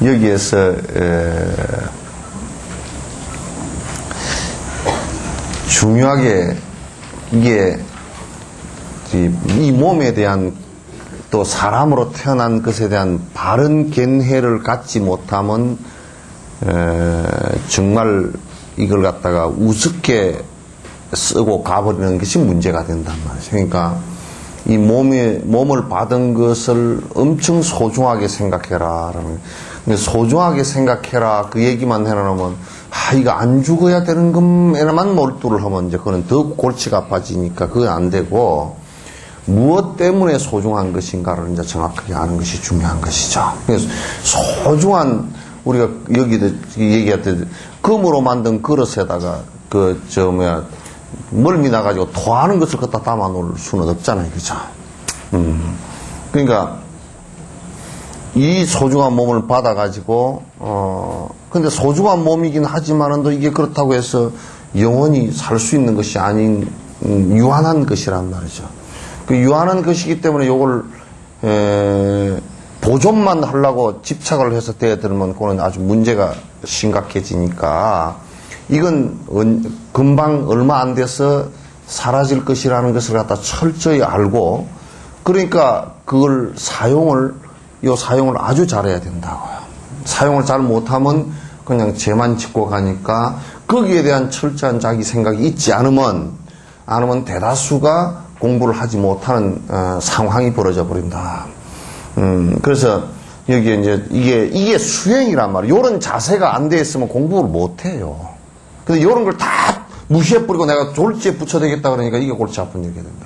여기에서 중요하게 이게 이 몸에 대한 또 사람으로 태어난 것에 대한 바른 견해를 갖지 못하면 정말 이걸 갖다가 우습게 쓰고 가버리는 것이 문제가 된단 말이죠. 그러니까 이 몸을 받은 것을 엄청 소중하게 생각해라. 근데 소중하게 생각해라. 그 얘기만 해놓으면, 이거 안 죽어야 되는 것에만 몰두를 하면 이제 그건 더 골치가 아파지니까 그건 안 되고, 무엇 때문에 소중한 것인가를 이제 정확하게 아는 것이 중요한 것이죠. 그래서 소중한, 우리가 여기도 얘기했듯이, 금으로 만든 그릇에다가, 멀미 나가지고 토하는 것을 갖다 담아 놓을 수는 없잖아요. 그죠? 그러니까, 이 소중한 몸을 받아가지고, 근데 소중한 몸이긴 하지만은 또 이게 그렇다고 해서 영원히 살 수 있는 것이 아닌, 유한한 것이란 말이죠. 그 유한한 것이기 때문에 요걸, 보존만 하려고 집착을 해서 대들면 그거는 아주 문제가 심각해지니까, 이건 금방 얼마 안 돼서 사라질 것이라는 것을 갖다 철저히 알고, 그러니까 그걸 사용을 아주 잘해야 된다고요. 사용을 잘 못하면 그냥 죄만 짓고 가니까 거기에 대한 철저한 자기 생각이 있지 않으면 대다수가 공부를 하지 못하는 상황이 벌어져 버린다. 그래서 여기에 이제 이게 수행이란 말이에요. 이런 자세가 안 돼 있으면 공부를 못 해요. 근데 이런 걸 다 무시해버리고 내가 졸지에 붙여대겠다 그러니까 이게 골치 아픈 얘기가 된다.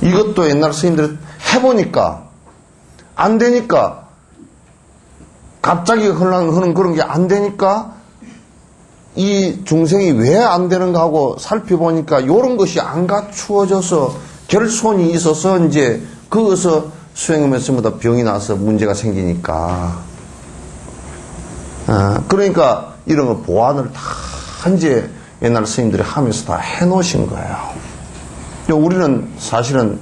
이것도 옛날 스님들이 해보니까 안 되니까 갑자기 흐르는 그런 게 안 되니까 이 중생이 왜 안 되는가 하고 살펴보니까 이런 것이 안 갖추어져서 결손이 있어서 이제 거기서 수행하면서 병이 나서 문제가 생기니까 그러니까 이런 거 보완을 다 이제 옛날 스님들이 하면서 다 해놓으신 거예요. 우리는 사실은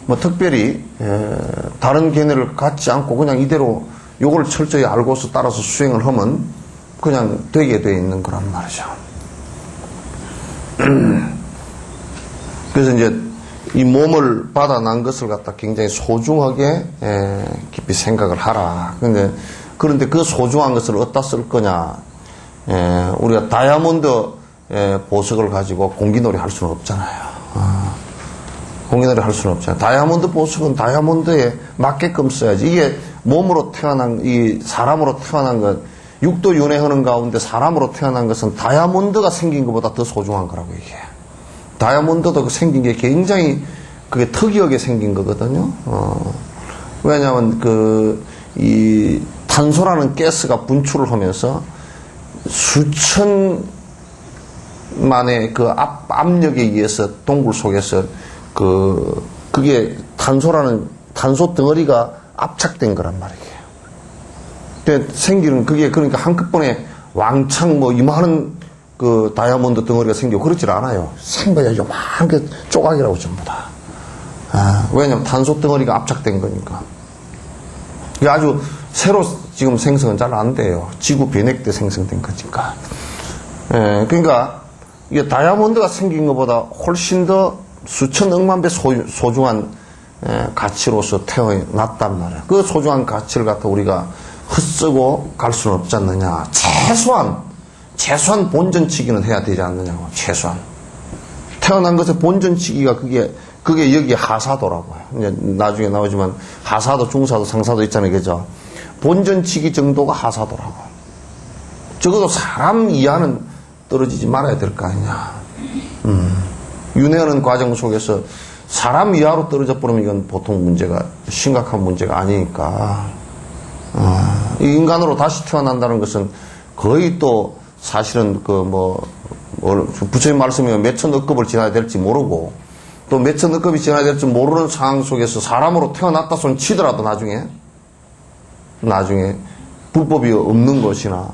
뭐 특별히 다른 견해를 갖지 않고 그냥 이대로 요걸 철저히 알고서 따라서 수행을 하면 그냥 되게 돼 있는 거란 말이죠. 그래서 이제 이 몸을 받아난 것을 갖다 굉장히 소중하게 깊이 생각을 하라. 그런데 그 소중한 것을 어디다 쓸 거냐? 우리가 다이아몬드 보석을 가지고 공기놀이 할 수는 없잖아요. 공기놀이 할 수는 없잖아요. 다이아몬드 보석은 다이아몬드에 맞게끔 써야지. 이게 몸으로 태어난, 이 사람으로 태어난 것, 육도 윤회하는 가운데 사람으로 태어난 것은 다이아몬드가 생긴 것보다 더 소중한 거라고 얘기해요. 다이아몬드도 생긴 게 굉장히 그게 특이하게 생긴 거거든요. 왜냐하면 이 탄소라는 가스가 분출을 하면서 수천만의 그 압력에 의해서 동굴 속에서 그게 탄소 덩어리가 압착된 거란 말이에요. 생기는 그게 그러니까 한꺼번에 왕창 이만한 그 다이아몬드 덩어리가 생기고 그렇질 않아요. 생겨야 요만한 게 조각이라고 전부 다. 왜냐면 탄소 덩어리가 압착된 거니까. 이게 아주 새로 지금 생성은 잘 안 돼요. 지구 변액 때 생성된 거니까. 그러니까 이게 다이아몬드가 생긴 것보다 훨씬 더 수천 억만 배 소중한 가치로서 태어났단 말이에요. 그 소중한 가치를 갖다 우리가 헛쓰고 갈 수는 없지 않느냐. 최소한 본전치기는 해야 되지 않느냐고. 최소한. 태어난 것의 본전치기가 그게 여기 하사도라고 해요. 이제 나중에 나오지만 하사도, 중사도, 상사도 있잖아요. 그죠? 본전치기 정도가 하사도라고. 적어도 사람 이하는 떨어지지 말아야 될 거 아니냐. 윤회하는 과정 속에서 사람 이하로 떨어져 버리면 이건 보통 심각한 문제가 아니니까. 인간으로 다시 태어난다는 것은 거의 또 사실은 부처님 말씀이면 몇천 억급을 지나야 될지 모르고 또 몇천 억급이 지나야 될 줄 모르는 상황 속에서 사람으로 태어났다 손 치더라도 나중에 불법이 없는 것이나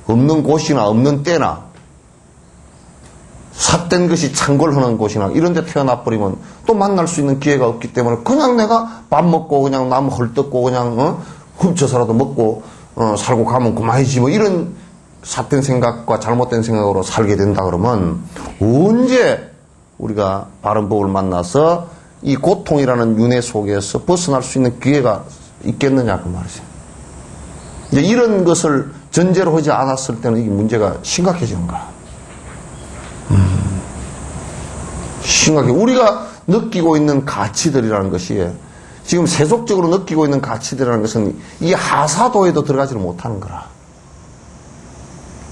없는 곳이나 없는 때나 삿된 것이 창궐하는 곳이나 이런 데 태어나버리면 또 만날 수 있는 기회가 없기 때문에 그냥 내가 밥 먹고 그냥 남 헐뜯고 그냥 훔쳐서라도 먹고 살고 가면 그만이지 뭐 이런 삿된 생각과 잘못된 생각으로 살게 된다 그러면 언제 우리가 바른 법을 만나서 이 고통이라는 윤회 속에서 벗어날 수 있는 기회가 있겠느냐 그 말이죠. 이제 이런 것을 전제로 하지 않았을 때는 이게 문제가 심각해지는 거야. 심각해. 우리가 느끼고 있는 가치들이라는 것이 지금 세속적으로 느끼고 있는 가치들이라는 것은 이 하사도에도 들어가지를 못하는 거라.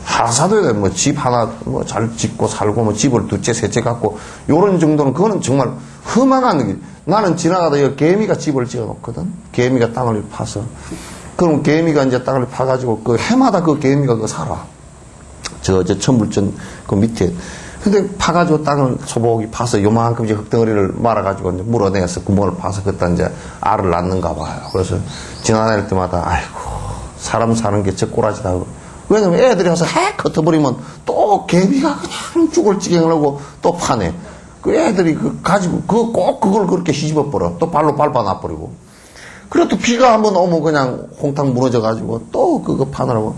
하사도에 뭐 집 하나 뭐 잘 짓고 살고 뭐 집을 두채 셋째 갖고 요런 정도는 그거는 정말 허망한 게. 나는 지나가다 이 개미가 집을 지어 놓거든. 개미가 땅을 파서. 그럼 개미가 이제 땅을 파가지고 그 해마다 그 개미가 그 살아. 저 천불전 그 밑에. 근데 파가지고 땅을 소복이 파서 요만큼 이제 흙덩어리를 말아가지고 이제 물어내서 구멍을 파서 그때 이제 알을 낳는가 봐요. 그래서 지나다닐 때마다 아이고 사람 사는 게 저 꼬라지다. 왜냐면 애들이 와서 핵 흩어버리면 또 개미가 그냥 죽을 지경을 하고 또 파네. 그 애들이 그 가지고 꼭 그걸 그렇게 뒤집어 버려. 또 발로 밟아놔 버리고. 그래도 비가 한번 오면 그냥 홍탕 무너져 가지고 또 그거 파느라고.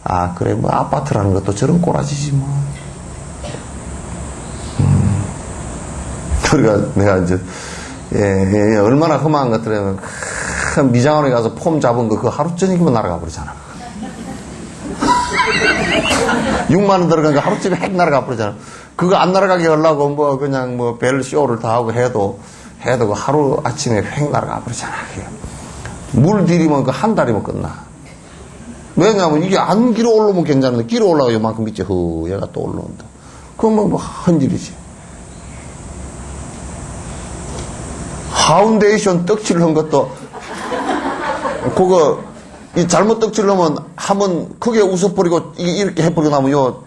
아 그래 뭐 아파트라는 것도 저런 꼬라지지 뭐. 그러니까 내가 이제 얼마나 험한 것들이면 큰 미장원에 가서 폼 잡은 거 그 하루 저녁이면 날아가 버리잖아. 6만 원 들어간 거 하루 종일 핵 날아가 버리잖아. 그거 안 날아가게 하려고 뭐 그냥 뭐 벨 쇼를 다 하고 해도 그 하루 아침에 획 날아가 버리잖아. 물 들이면 그 한 달이면 끝나. 왜냐하면 이게 안 길어 올라오면 괜찮은데 길어 올라가 요만큼 밑에 얘가 또 올라온다. 그러면 뭐 헌질이지. 파운데이션 떡칠을 한 것도 그거 이 잘못 떡칠을 하면 한번 크게 웃어버리고 이렇게 해버리고 나면 요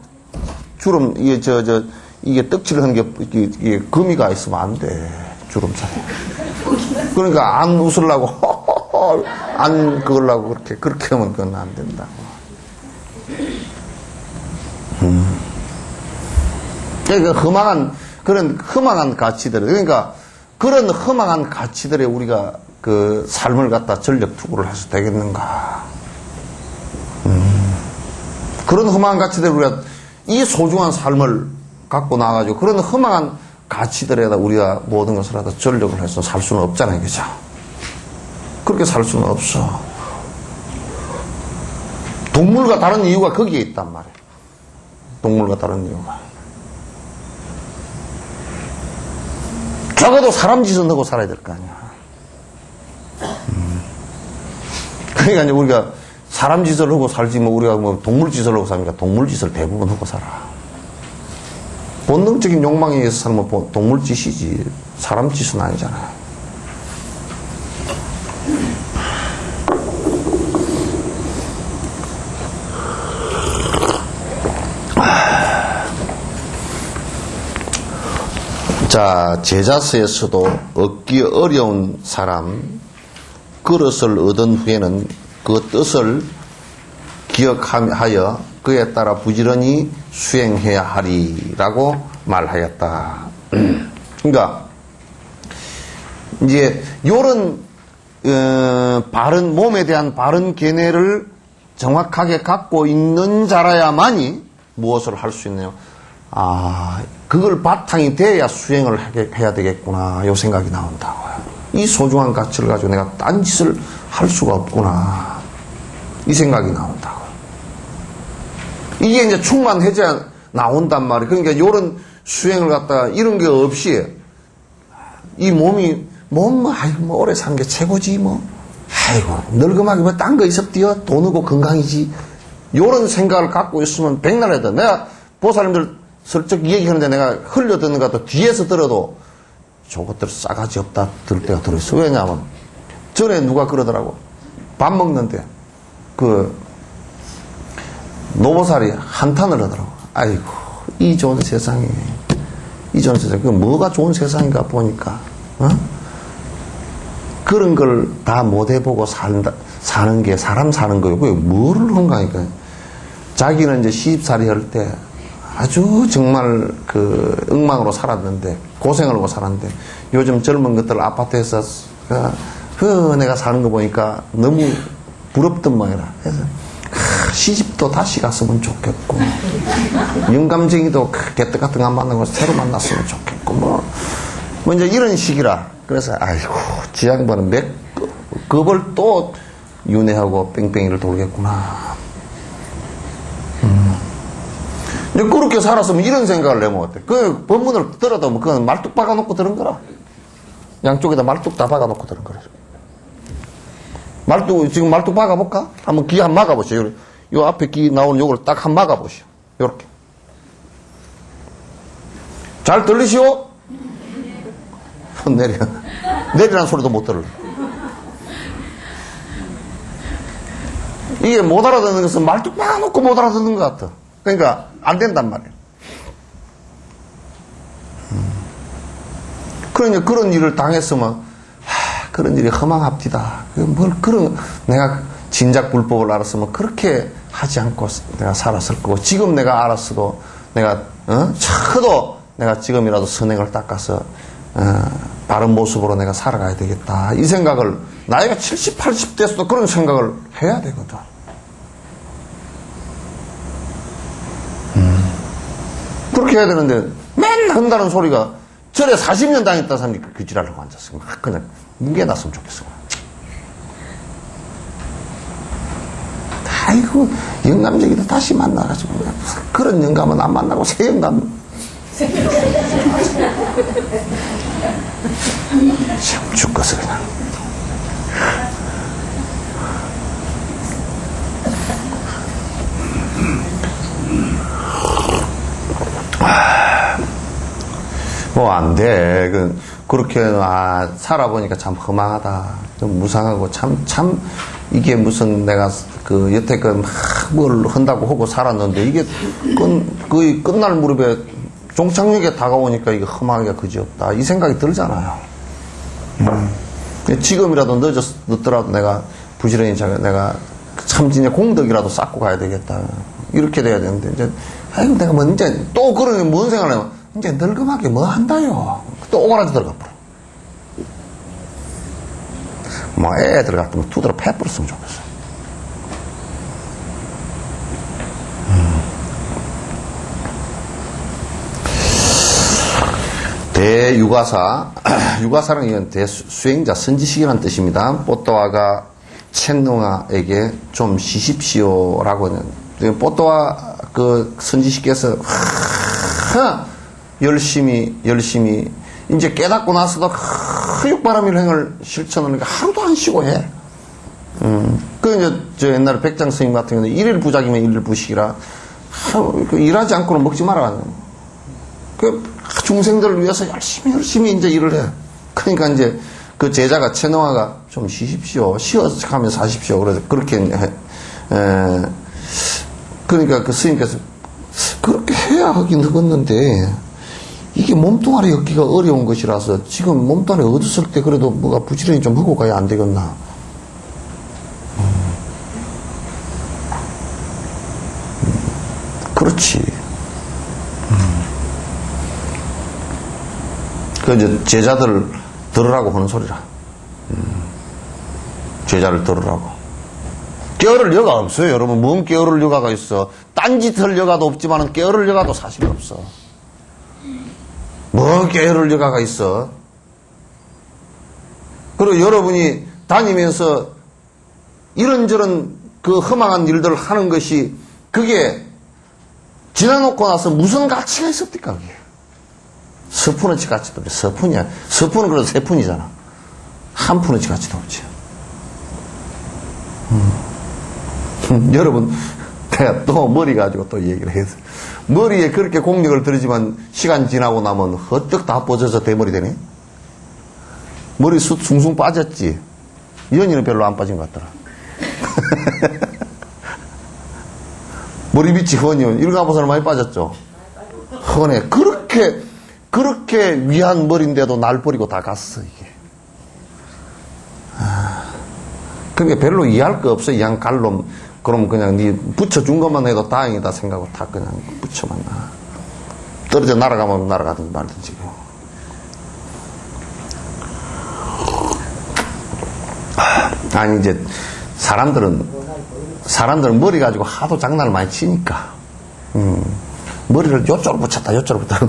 주름 이게 이게 떡칠을 한 게 이게 금이가 있으면 안 돼. 주름살이. 그러니까 안 웃으려고 안 그걸라고 그렇게 하면 그건 안 된다고. 그러니까 그런 험한 가치들 그러니까 그런 험한 가치들에 우리가 그 삶을 갖다 전력 투구를 해서 되겠는가. 그런 험한 가치들 우리가 이 소중한 삶을 갖고 나가지고 그런 험한 가치들에다 우리가 모든 것을 하다 전력을 해서 살 수는 없잖아요. 그죠? 그렇게 살 수는 없어. 동물과 다른 이유가 거기에 있단 말이에요. 동물과 다른 이유가. 적어도 사람 짓은 하고 살아야 될 거 아니야. 그러니까 이제 우리가 사람 짓을 하고 살지 뭐 우리가 뭐 동물 짓을 하고 삽니까? 동물 짓을 대부분 하고 살아. 본능적인 욕망에 의해서 살면 동물 짓이지 사람 짓은 아니잖아요. 자, 제자서에서도 얻기 어려운 사람 그릇을 얻은 후에는 그 뜻을 기억하여 그에 따라 부지런히 수행해야 하리라고 말하였다. 그러니까 이제 요런 바른 몸에 대한 바른 견해를 정확하게 갖고 있는 자라야만이 무엇을 할 수 있느냐. 아, 그걸 바탕이 돼야 수행을 해야 되겠구나. 요 생각이 나온다고요. 이 소중한 가치를 가지고 내가 딴 짓을 할 수가 없구나. 이 생각이 나온다고요. 이게 이제 충만해져야 나온단 말이에요. 그러니까 요런 수행을 갖다가 이런 게 없이 이 몸이 아이고 뭐 오래 산 게 최고지 뭐. 아이고 늙음하게 뭐 딴 거 있었디요. 돈이고 건강이지. 요런 생각을 갖고 있으면 백날 해도 내가 보살님들 슬쩍 얘기하는데 내가 흘려듣는 것 같아 뒤에서 들어도 저것들 싸가지 없다 들 때가 들어있어. 왜냐하면 전에 누가 그러더라고. 밥 먹는데 그 노보살이 한탄을 하더라고. 아이고 이 좋은 세상에 이전 세상, 그 뭐가 좋은 세상인가 보니까, 그런 걸 다 못 해보고 사는 게 사람 사는 거예요. 그게 뭐를 한가니까. 자기는 이제 시집살이 할 때 아주 정말 그 엉망으로 살았는데, 고생을 하고 살았는데, 요즘 젊은 것들 아파트에서, 내가 사는 거 보니까 너무 부럽던 모양이라. 그래서, 시집도 다시 갔으면 좋겠고, 영감쟁이도 개떡 같은 거 안 만나고 새로 만났으면 좋겠고, 뭐 이제 이런 식이라. 그래서, 아이고, 지 양반은 겁을 또 윤회하고 뺑뺑이를 돌겠구나. 이제 그렇게 살았으면 이런 생각을 내면 어때? 그 법문을 들어도 뭐 그건 말뚝 박아놓고 들은 거라. 양쪽에다 말뚝 다 박아놓고 들은 거라. 지금 말뚝 박아볼까? 한번 귀 한번 막아보시오. 요 앞에 귀 나오는 요걸 딱 한번 막아보시오. 요렇게. 잘 들리시오? 손 내려. 내리라는 소리도 못 들을래. 이게 못 알아듣는 것은 말뚝 박아놓고 못 알아듣는 것 같아. 그러니까 안 된단 말이에요. 그러니까 그런 일을 당했으면 그런 일이 허망합디다. 내가 진작 불법을 알았으면 그렇게 하지 않고 내가 살았을 거고, 지금 내가 알았어도 내가 쳐도 내가 지금이라도 선행을 닦아서 바른 모습으로 내가 살아가야 되겠다. 이 생각을 나이가 70, 80 됐어도 그런 생각을 해야 되거든. 그렇게 해야 되는데 맨날 한다는 소리가, 절에 40년 당했다 사람이 그 지랄을 하고 앉았어. 그냥 뭉개놨으면 좋겠어. 아이고, 영감쟁이도 다시 만나가지고, 그런 영감은 안 만나고 새 영감. 참 죽겠어 그냥. 뭐 안 돼. 그렇게 살아보니까 참 허망하다. 좀 무상하고 참 이게 무슨 내가 여태껏 막 뭘 한다고 하고 살았는데 이게 거의 끝날 무렵에 종착역에 다가오니까 이게 허망하기가 그지없다. 이 생각이 들잖아요. 지금이라도 늦더라도 내가 부지런히 내가 참 진짜 공덕이라도 쌓고 가야 되겠다. 이렇게 돼야 되는데 이제 아이고 내가 뭐 이제 또 그러니 뭔 생각을 해요. 이제 늙음하게 뭐 한다요. 또 오그라지 들어가 버려. 뭐 애 들어갔더니 두드러 패버렸으면 좋겠어. 대유가사, 유가사는 이건 대수행자, 선지식이라는 뜻입니다. 뽀또아가 첸능아에게 좀 쉬십시오라고는. 뽀또아 선지식께서 열심히 이제 깨닫고 나서도 흑육바람일행을 실천하니까 하루도 안 쉬고 해. 저 옛날에 백장 스님 같은 경우는 일일 부작이면 일일 부식이라 일하지 않고는 먹지 말아. 중생들을 위해서 열심히 이제 일을 해. 그러니까 이제 그 제자가 채노아가 좀 쉬십시오. 쉬어서 가면 사십시오. 그래서 그렇게 해. 그러니까 그 스님께서 그렇게 해야 하긴 하겠는데 이게 몸뚱아리 얻기가 어려운 것이라서 지금 몸뚱아리 얻었을 때 그래도 뭐가 부지런히 좀 하고 가야 안 되겠나. 그렇지. 이제 제자들 들으라고 하는 소리라. 제자를 들으라고. 깨어를 여가 없어요, 여러분. 뭔 깨어를 여가가 있어. 딴짓 할 여가도 없지만 깨어를 여가도 사실 없어. 뭐 깨어를 여가가 있어. 그리고 여러분이 다니면서 이런저런 그 허망한 일들을 하는 것이 그게 지나놓고 나서 무슨 가치가 있었을까, 그게. 서푼어치 가치도 없지. 서푼이야. 서푼은 그래도 세 푼이잖아. 한 푼어치 가치도 없지. 여러분, 내가 또 머리 가지고 또 얘기를 해서. 머리에 그렇게 공력을 들이지만 시간 지나고 나면 헛떡 다 뻗어서 대머리 되네? 머리 숱 숭숭 빠졌지? 연이는 별로 안 빠진 것 같더라. 머리 밑이 헌이, 일가보살은 많이 빠졌죠? 헌해. 그렇게 그렇게 위한 머리인데도 날 버리고 다 갔어, 이게. 그러니까 별로 이해할 거 없어, 이 양 갈놈. 그럼 그냥 네 붙여준 것만 해도 다행이다 생각하고 다 그냥 붙여만 나. 떨어져 날아가면 날아가든지 말든지. 아니, 이제, 사람들은 머리 가지고 하도 장난을 많이 치니까. 머리를 요쪽으로 붙였다, 요쪽으로 붙였다.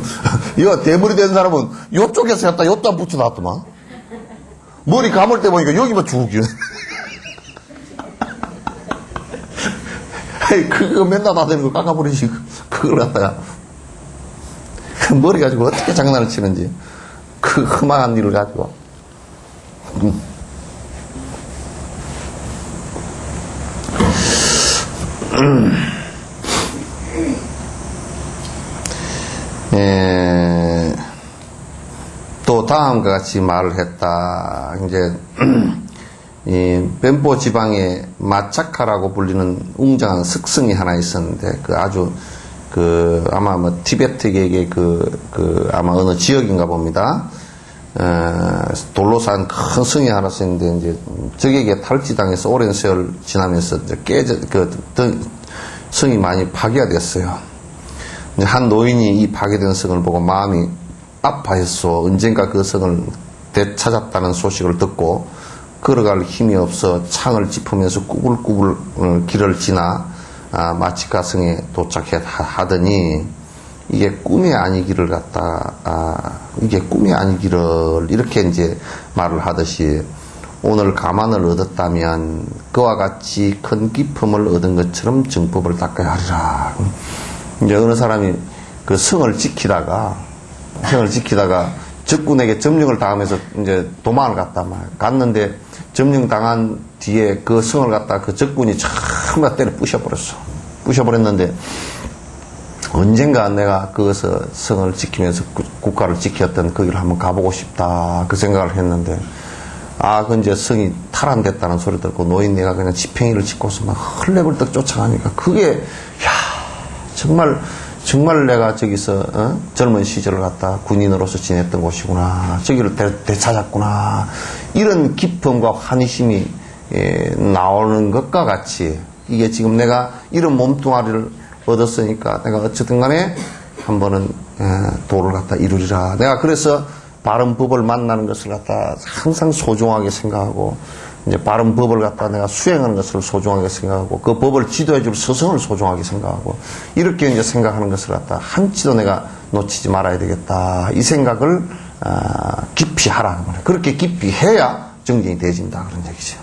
이거 대머리 된 사람은 요쪽에서 했다, 요쪽 붙여놨더만. 머리 감을 때 보니까 여기만 쭉. 그거 맨날 나대는 거 깎아버리지. 그걸 갖다가. 머리 가지고 어떻게 장난을 치는지. 그 험한 일을 가지고. 또 다음과 같이 말을 했다. 이제 이 벤포 지방에 마차카라고 불리는 웅장한 석성이 하나 있었는데 그 아주 그 아마 뭐 티베트계의 아마 어느 지역인가 봅니다. 돌로 산 큰 성이 하나 있는데 이제 적에게 탈취당해서 오랜 세월 지나면서 이제 성이 많이 파괴가 됐어요. 한 노인이 이 파괴된 성을 보고 마음이 아파했어. 언젠가 그 성을 되찾았다는 소식을 듣고 걸어갈 힘이 없어 창을 짚으면서 꾸불꾸불 길을 지나 마치카 성에 도착하더니 이게 꿈이 아니기를 이게 꿈이 아니기를 이렇게 이제 말을 하듯이 오늘 가만을 얻었다면 그와 같이 큰 기품을 얻은 것처럼 정법을 닦아야 하리라. 이제 어느 사람이 그 성을 지키다가 적군에게 점령을 당하면서 이제 도망을 갔단 말이야. 갔는데 점령 당한 뒤에 그 성을 갖다 그 적군이 참가 때려 부셔버렸어. 부셔버렸는데 언젠가 내가 거기서 성을 지키면서 국가를 지켰던 거기를 한번 가보고 싶다. 그 생각을 했는데 그 이제 성이 탈환됐다는 소리 듣고 노인네가 그냥 지팽이를 짚고서 막 헐레벌떡 쫓아가니까 그게 정말 내가 저기서 젊은 시절을 갖다 군인으로서 지냈던 곳이구나. 저기를 되찾았구나. 이런 기쁨과 환희심이 나오는 것과 같이 이게 지금 내가 이런 몸뚱아리를 얻었으니까 내가 어쨌든 간에 한 번은 도를 갖다 이루리라. 내가 그래서 바른 법을 만나는 것을 갖다 항상 소중하게 생각하고 이제 바른 법을 갖다 내가 수행하는 것을 소중하게 생각하고 그 법을 지도해 줄 스승을 소중하게 생각하고 이렇게 이제 생각하는 것을 갖다 한치도 내가 놓치지 말아야 되겠다. 이 생각을 깊이 하라. 그렇게 깊이 해야 정진이 되어진다. 그런 얘기죠.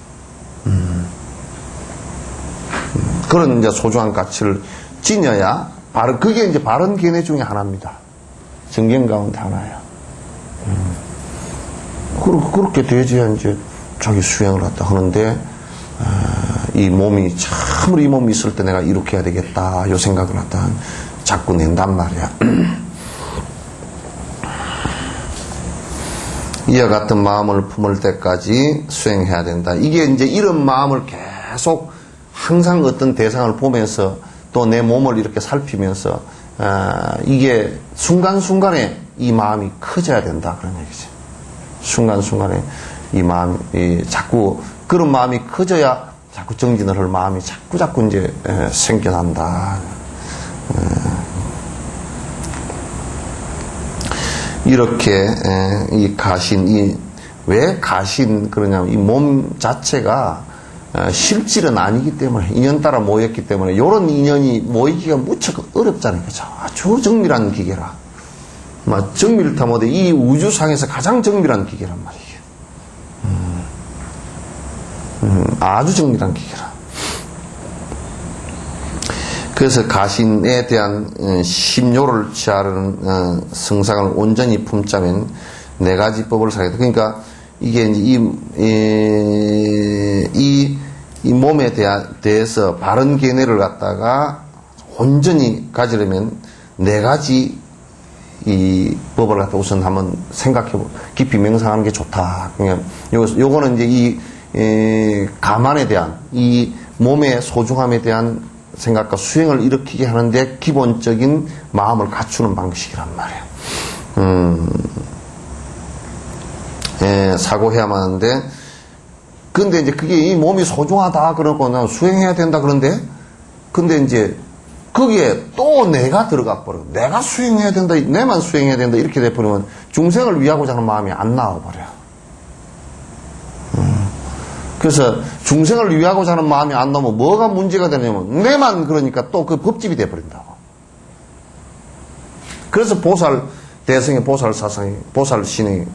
그런 이제 소중한 가치를 지녀야 그게 이제 바른 견해 중에 하나입니다. 정견 가운데 하나야. 그렇게 되어야 이제 자기 수행을 갖다 하는데 이 몸이 참으로 이 몸이 있을 때 내가 이렇게 해야 되겠다 요 생각을 갖다 자꾸 낸단 말이야. 이와 같은 마음을 품을 때까지 수행해야 된다. 이게 이제 이런 마음을 계속 항상 어떤 대상을 보면서 또 내 몸을 이렇게 살피면서 이게 순간순간에 이 마음이 커져야 된다 그런 얘기죠. 순간순간에 이 마음이 자꾸 그런 마음이 커져야 자꾸 정진을 할 마음이 자꾸 이제 생겨난다. 이렇게 이 가신 왜 가신 그러냐면 이 몸 자체가 실질은 아니기 때문에 인연 따라 모였기 때문에 이런 인연이 모이기가 무척 어렵잖아요. 그죠? 아주 정밀한 기계라. 정밀타 못해 이 우주상에서 가장 정밀한 기계란 말이에요. 아주 정밀한 기계라. 그래서 가신에 대한 심요를 취하려는 성상을 온전히 품자면 네 가지 법을 사겠다. 그러니까 이게 이 몸에 대해서 바른 견해를 갖다가 온전히 가지려면 네 가지 이 법을 갖다 우선 한번 깊이 명상하는 게 좋다. 그냥 요거는 이제 이 가만에 대한 이 몸의 소중함에 대한 생각과 수행을 일으키게 하는데 기본적인 마음을 갖추는 방식이란 말이에요. 사고해야만 하는데, 근데 이제 그게 이 몸이 소중하다 그러고는 수행해야 된다 그런데, 근데 이제 거기에 또 내가 들어가 버려. 내가 수행해야 된다, 내만 수행해야 된다 이렇게 돼버리면 중생을 위하고자 하는 마음이 안 나와버려. 그래서 중생을 위하고자 하는 마음이 안 나오면 뭐가 문제가 되냐면 내만 그러니까 또 그 법집이 돼버린다고. 그래서 보살 대성의 보살 사상이, 보살 신앙이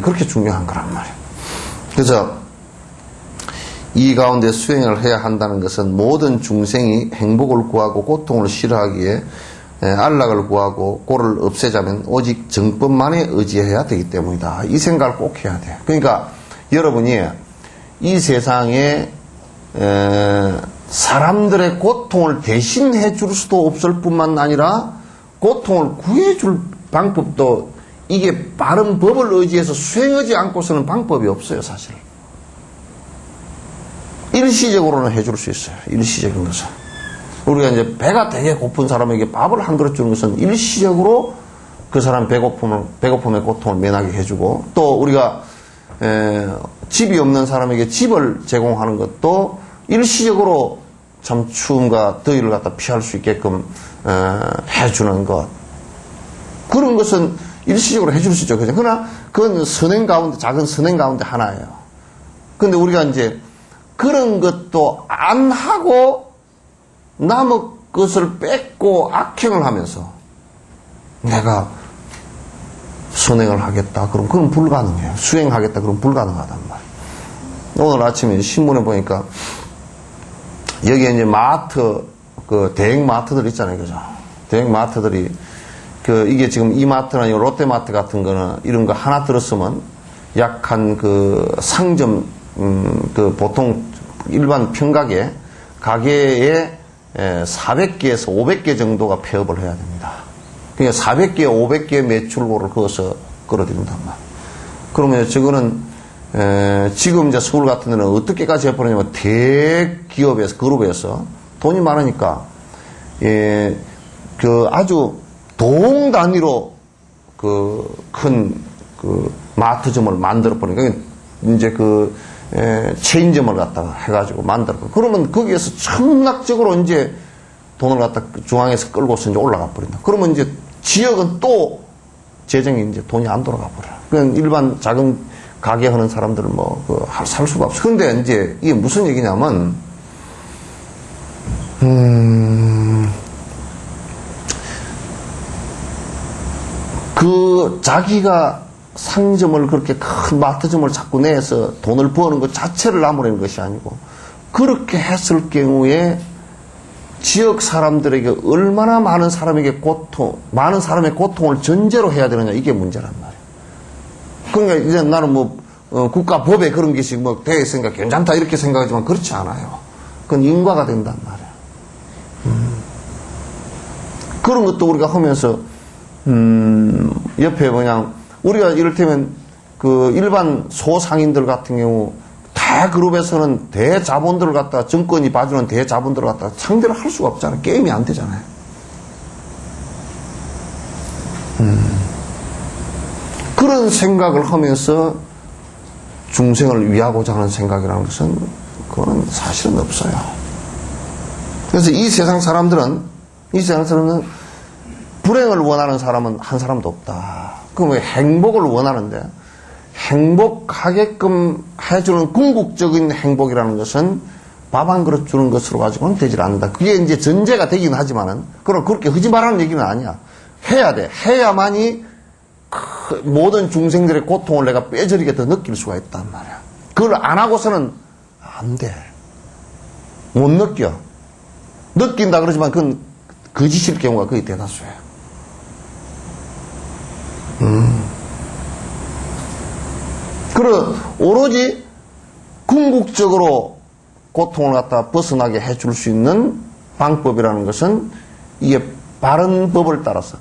그렇게 중요한 거란 말이에요. 그래서 이 가운데 수행을 해야 한다는 것은 모든 중생이 행복을 구하고 고통을 싫어하기에 안락을 구하고 꼴을 없애자면 오직 정법만에 의지해야 되기 때문이다. 이 생각을 꼭 해야 돼요. 그러니까 여러분이 이 세상에 사람들의 고통을 대신해 줄 수도 없을 뿐만 아니라 고통을 구해줄 방법도 이게 바른 법을 의지해서 수행하지 않고서는 방법이 없어요, 사실. 일시적으로는 해줄 수 있어요. 일시적인 것은. 우리가 이제 배가 되게 고픈 사람에게 밥을 한 그릇 주는 것은 일시적으로 그 사람 배고픔의 고통을 면하게 해주고, 또 우리가 집이 없는 사람에게 집을 제공하는 것도 일시적으로 참 추움과 더위를 갖다 피할 수 있게끔 해주는 것. 그런 것은 일시적으로 해줄 수 있죠. 그죠? 그러나 그건 선행 가운데, 작은 선행 가운데 하나예요. 근데 우리가 이제 그런 것도 안 하고 남의 것을 뺏고 악행을 하면서 내가 선행을 하겠다. 그럼 그건 불가능해요. 수행하겠다. 그럼 불가능하단 말이에요. 오늘 아침에 신문에 보니까 여기에 이제 마트, 그 대형 마트들 있잖아요. 그죠? 대형 마트들이 이게 지금 이마트나 롯데마트 같은 거는 이런 거 하나 들었으면 약 한 그 상점, 그 보통 일반 평가게 가게에 400개에서 500개 정도가 폐업을 해야 됩니다. 그러니까 400개, 500개 매출고를 그어서 끌어들인단 말이에요. 그러면 저거는 지금 이제 서울 같은 데는 어떻게까지 해버리냐면 대기업에서, 그룹에서 돈이 많으니까 그 아주 동 단위로 큰 마트점을 만들어 버리니까 이제 체인점을 갖다가 해가지고 만들어. 그러면 거기에서 천락적으로 이제 돈을 갖다 중앙에서 끌고서 이제 올라가 버린다. 그러면 이제 지역은 또 재정이 이제 돈이 안 돌아가 버려요. 그냥 일반 작은 가게 하는 사람들은 살 수가 없어. 그런데 이제 이게 무슨 얘기냐면, 자기가 상점을 그렇게 큰 마트점을 자꾸 내서 돈을 버는 것 자체를 나무라는 것이 아니고, 그렇게 했을 경우에 지역 사람들에게 얼마나 많은 사람의 고통을 전제로 해야 되느냐, 이게 문제란 말이에요. 그러니까 이제 나는 국가 법에 그런 것이 되어 있으니까 괜찮다 이렇게 생각하지만 그렇지 않아요. 그건 인과가 된단 말이에요. 그런 것도 우리가 하면서, 옆에 우리가 이를테면 일반 소상인들 같은 경우 대그룹에서는 대자본들을 갖다가 정권이 봐주는 대자본들을 갖다가 상대를 할 수가 없잖아요. 게임이 안 되잖아요. 그런 생각을 하면서 중생을 위하고자 하는 생각이라는 것은 그건 사실은 없어요. 그래서 이 세상 사람들은 불행을 원하는 사람은 한 사람도 없다. 그럼 행복을 원하는데 행복하게끔 해주는 궁극적인 행복이라는 것은 밥 한 그릇 주는 것으로 가지고는 되질 않는다. 그게 이제 전제가 되긴 하지만은, 그럼 그렇게 하지 말라는 얘기는 아니야. 해야 돼. 해야만이 모든 중생들의 고통을 내가 뼈저리게 더 느낄 수가 있단 말이야. 그걸 안 하고서는 안 돼. 못 느껴. 느낀다 그러지만 그건 거짓일 경우가 거의 대다수예요. 그리고 오로지 궁극적으로 고통을 갖다 벗어나게 해줄 수 있는 방법이라는 것은 이게 바른 법을 따라서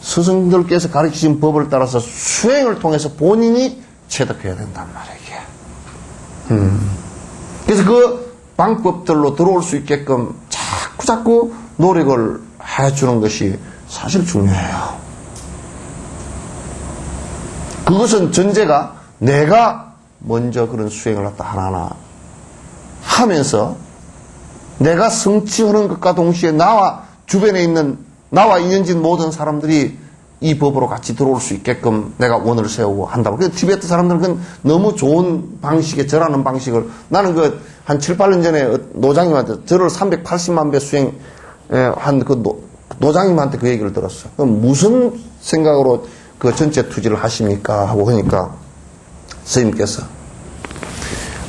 스승들께서 가르치신 법을 따라서 수행을 통해서 본인이 체득해야 된단 말이에요. 그래서 그 방법들로 들어올 수 있게끔 자꾸 노력을 해주는 것이 사실 중요해요. 그것은 전제가 내가 먼저 그런 수행을 갖다 하나하나 하면서 내가 성취하는 것과 동시에 나와 주변에 있는 나와 인연진 모든 사람들이 이 법으로 같이 들어올 수 있게끔 내가 원을 세우고 한다고. 그래서 티베트 사람들은 그건 너무 좋은 방식의 절하는 방식을 나는 한 7, 8년 전에 노장님한테 절을 380만 배 수행한 노장님한테 그 얘기를 들었어요. 그럼 무슨 생각으로 그 전체 투지를 하십니까? 하고 하니까 스님께서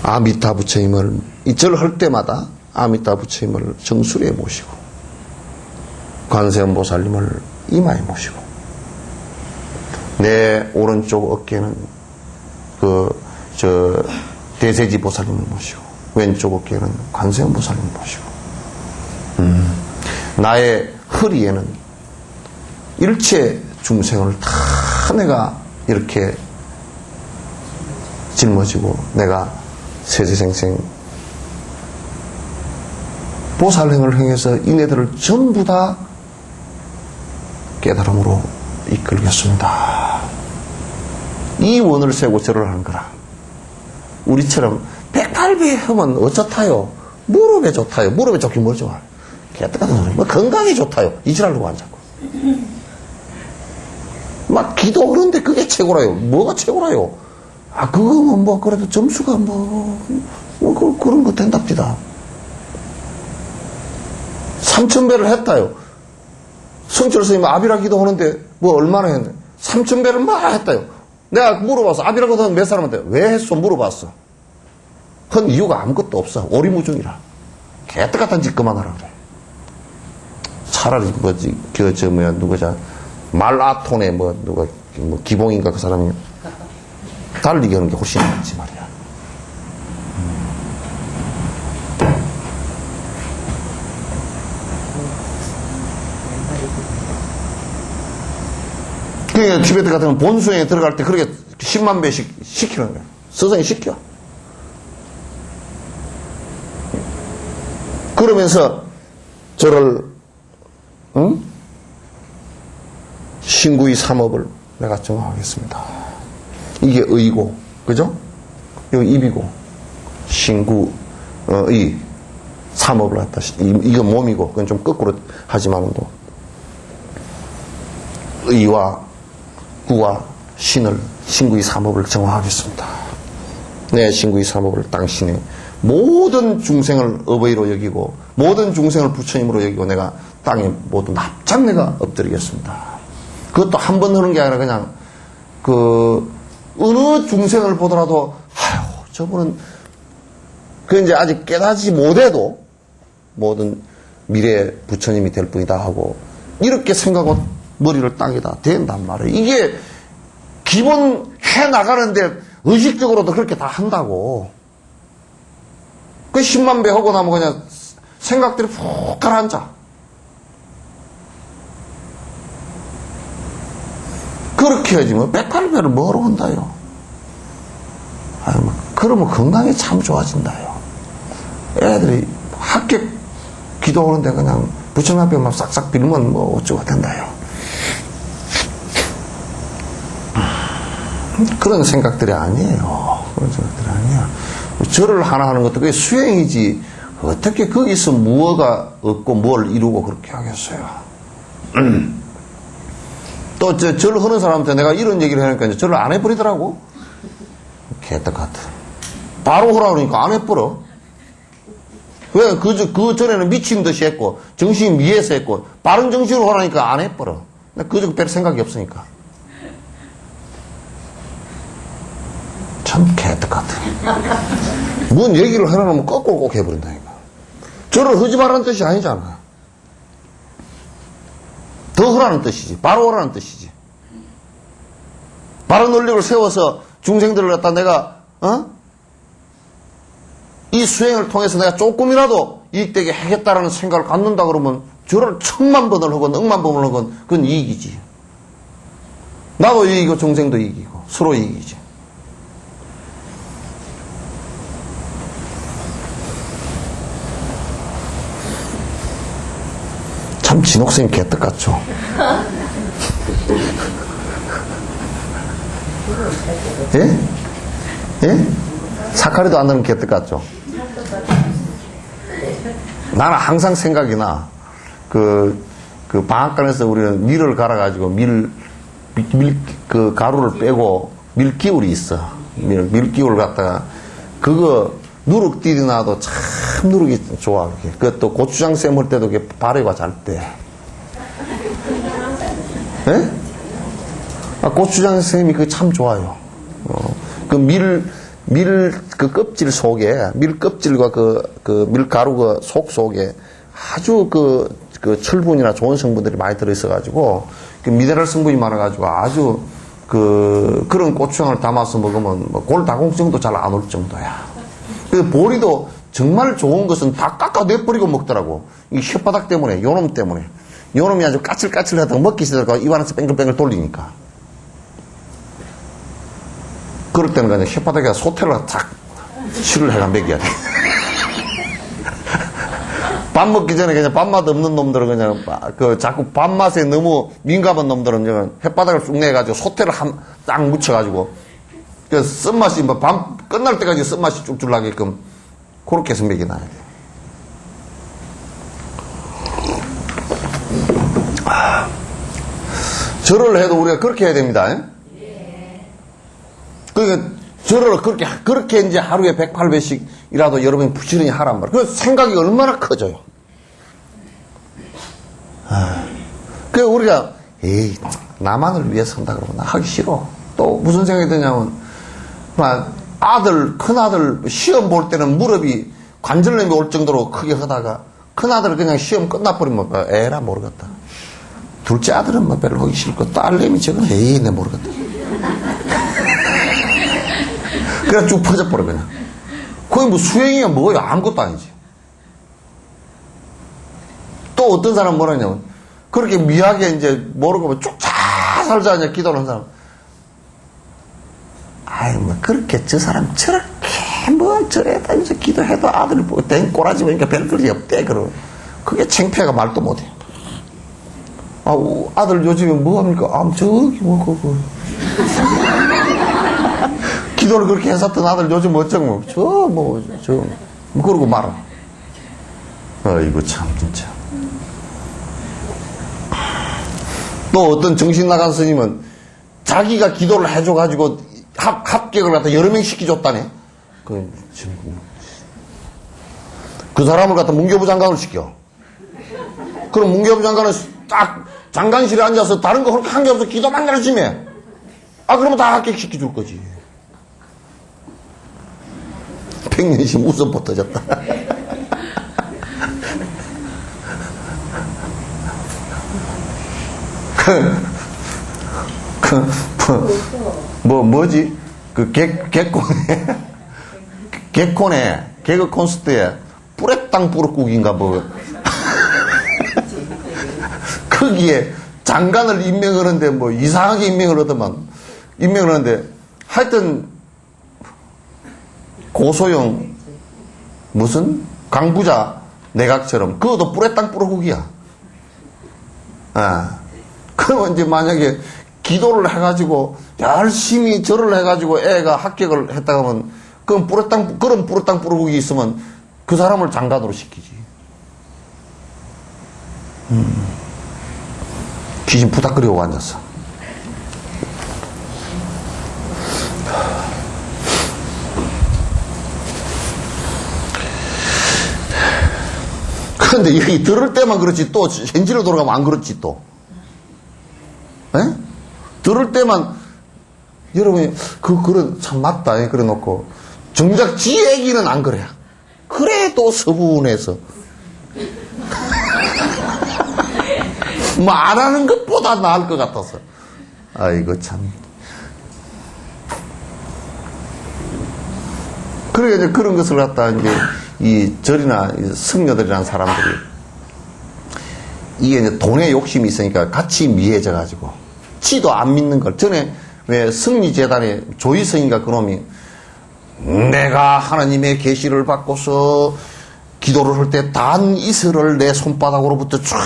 아미타 부처님을 이 절을 할 때마다 아미타 부처님을 정수리에 모시고 관세음보살님을 이마에 모시고 내 오른쪽 어깨는 대세지 보살님을 모시고 왼쪽 어깨는 관세음보살님을 모시고 나의 허리에는 일체 중생을 다 내가 이렇게 짊어지고 내가 세세생생 보살행을 행해서 이네들을 전부 다 깨달음으로 이끌겠습니다. 이 원을 세고 절을 하는 거라. 우리처럼 108배 하면 어쩌타요? 무릎에 좋다요. 무릎에 좋긴 뭘 좋아. 개떡같은 소리. 뭐 건강에 좋다요. 이지랄로 앉았고. 막 기도 그런데 그게 최고라요. 뭐가 최고라요? 아, 그거면 뭐, 그래도 점수가 그런 거 된답니다. 3000배를 했다요. 성철 스님 아비라 기도 하는데 뭐 얼마나 했네. 3000배를 막 했다요. 내가 물어봤어. 아비라 기도 하는 몇 사람한테 왜 했어? 물어봤어. 한 이유가 아무것도 없어. 오리무중이라. 개떡같은 짓 그만하라 그래. 차라리 말아톤에 누가 기봉인가 그 사람이 달리기 하는 게 훨씬 낫지 말이야. 그러니까 티베트 같은 본수행에 들어갈 때 그렇게 10만 배씩 시키는 거야. 스승이 시켜. 그러면서 저를 신구의 삼업을 내가 정하겠습니다. 이게 의고, 그죠? 여기 입이고, 신구의 삼업을 갖다, 이건 몸이고, 그건 좀 거꾸로 하지만도, 의와 구와 신을, 신구의 삼업을 정화하겠습니다. 내 신구의 삼업을 당신의 모든 중생을 어버이로 여기고, 모든 중생을 부처님으로 여기고, 내가 땅에 모두 납작 내가 엎드리겠습니다. 그것도 한 번 하는 게 아니라 그냥, 어느 중생을 보더라도, 저분은, 이제 아직 깨닫지 못해도, 모든 미래 부처님이 될 뿐이다 하고, 이렇게 생각하고 머리를 땅에다 댄단 말이에요. 이게, 기본 해 나가는데, 의식적으로도 그렇게 다 한다고. 그 10만 배 하고 나면 그냥 생각들이 푹 가라앉아. 그렇게 해야지 뭐 108배를 뭐로 한다요. 그러면 건강이 참 좋아진다요. 애들이 합격 기도하는데 그냥 부처님 앞에만 싹싹 빌면 뭐 어쩌고 된다요. 그런 생각들이 아니에요. 그런 생각들이 아니야. 절을 하나 하는 것도 그게 수행이지 어떻게 거기서 무엇가 없고 뭘 이루고 그렇게 하겠어요. 또 절을 하는 사람한테 내가 이런 얘기를 하니까 이제 절을 안 해버리더라고. 개떡같아. 바로 하라 그러니까 안 해버려. 왜? 그 전에는 미친 듯이 했고 정신이 미해서 했고 바른 정신으로 하라니까 안 해버려. 그저 뺄 생각이 없으니까. 참 개떡같아. 뭔 얘기를 하려면 거꾸로 꼭 해버린다니까. 절을 하지 말라는 뜻이 아니잖아. 더 하라는 뜻이지. 바로 하라는 뜻이지. 바른 논리를 세워서 중생들을 갖다 내가 이 수행을 통해서 내가 조금이라도 이익되게 하겠다라는 생각을 갖는다 그러면 절을 1000만 번을 하건 10,000만 번을 하건 그건 이익이지. 나도 이익이고 중생도 이익이고 서로 이익이지. 참 진옥선생님 개떡같죠. 예? 예? 사카리도 안 넣으면 개떡 같죠? 나는 항상 생각이 나. 그 방앗간에서 우리는 밀을 갈아가지고 그 가루를 빼고 밀기울이 있어. 밀기울 갖다가 그거 누룩 띠나도 참 누룩이 좋아. 그것도 고추장 쌤을 때도 발효가 잘 돼. 예? 고추장 쌤이 그게 참 좋아요. 그 그 껍질 속에, 밀 껍질과 그 밀가루 그 속에 아주 그 철분이나 좋은 성분들이 많이 들어있어가지고, 그 미네랄 성분이 많아가지고 아주 그런 고추장을 담아서 먹으면 뭐 골다공증도 잘 안 올 정도야. 그 보리도 정말 좋은 것은 다 깎아내버리고 먹더라고. 이 혓바닥 때문에, 요놈 때문에. 요놈이 아주 까칠까칠하다가 먹기 시작하고 입안에서 뺑글뺑글 돌리니까. 그럴 때는 그냥 혓바닥에 소태를 탁 실을 해가 먹여야 돼. 밥 먹기 전에 그냥 밥맛 없는 놈들은 그냥 자꾸 밥맛에 너무 민감한 놈들은 그냥 혓바닥을 쑥 내가지고 소태를 딱 묻혀가지고 그 쓴맛이 뭐 밤 끝날 때까지 쓴맛이 쭉쭉 나게끔 그렇게 해서 먹여놔야 돼. 절을 해도 우리가 그렇게 해야 됩니다. 그러니까 절을 그렇게 이제 하루에 108배씩이라도 여러분이 부지런히 하란 말이에요. 그 생각이 얼마나 커져요. 그 우리가 에이 나만을 위해서 한다 그러면 나 하기 싫어. 또 무슨 생각이 드냐면 큰아들 시험 볼 때는 무릎이 관절염이 올 정도로 크게 하다가 큰아들 그냥 시험 끝나버리면 에라 모르겠다. 둘째 아들은 뭐 별로 하기 싫고 딸내미 저건 에이 내 모르겠다. 그냥 쭉 퍼져버려 그냥. 거기 뭐 수행이야 뭐야 아무것도 아니지. 또 어떤 사람 뭐라냐면 그렇게 미하게 이제 모르고 쭉 잘 살자 이제 기도를 하는 사람. 아이 뭐 그렇게 저 사람 저렇게 뭐 저래다 이제 기도해도 아들이 뭐 땡 꼬라지 보니까 별거리 없대 그러. 그게 창피해가 말도 못해. 아들 요즘에 뭐 합니까? 저기 뭐 그거. 기도를 그렇게 했었던 아들 요즘 어쩌고 뭐 그러고 말아. 이거 참 진짜. 또 어떤 정신 나간 스님은 자기가 기도를 해줘가지고 합격을 갖다 여러 명 시켜줬다네. 그 사람을 갖다 문교부 장관을 시켜. 그럼 문교부 장관은 딱 장관실에 앉아서 다른 거 그렇게 한 게 없어 기도만 열심히 해. 그러면 다 합격시켜줄 거지. 백년심 웃음 뻗어졌다. 뭐지? 개콘에, 개그 콘서트에, 뿌레땅 뿌르국인가 뭐. 거기에 장관을 임명을 하는데 뭐 이상하게 임명을 하는데 하여튼 고소영 무슨 강부자 내각처럼 그것도 뿌레땅 뿌르국이야. 그러면 이제 만약에 기도를 해가지고 열심히 절을 해가지고 애가 합격을 했다고 하면 그런 뿌레땅 뿌르국이 있으면 그 사람을 장관으로 시키지. 귀신 부닥거리고 앉았어. 그런데 여기 들을 때만 그렇지 또 현지로 돌아가면 안 그렇지 또. 에? 들을 때만 여러분이 그런 참 맞다 그래 놓고 정작 지 얘기는 안 그래. 그래도 서분해서 뭐 안 하는 것보다 나을 것 같아서. 아이고 참. 그러니까 이제 그런 것을 갖다 이제 이 절이나 승려들이라는 사람들이 이게 이제 돈에 욕심이 있으니까 같이 미해져 가지고 지도 안 믿는 걸. 전에 왜 승리재단에 조이성인가 그놈이 내가 하나님의 계시를 받고서 기도를 할 때 단 이슬을 내 손바닥으로부터 쫙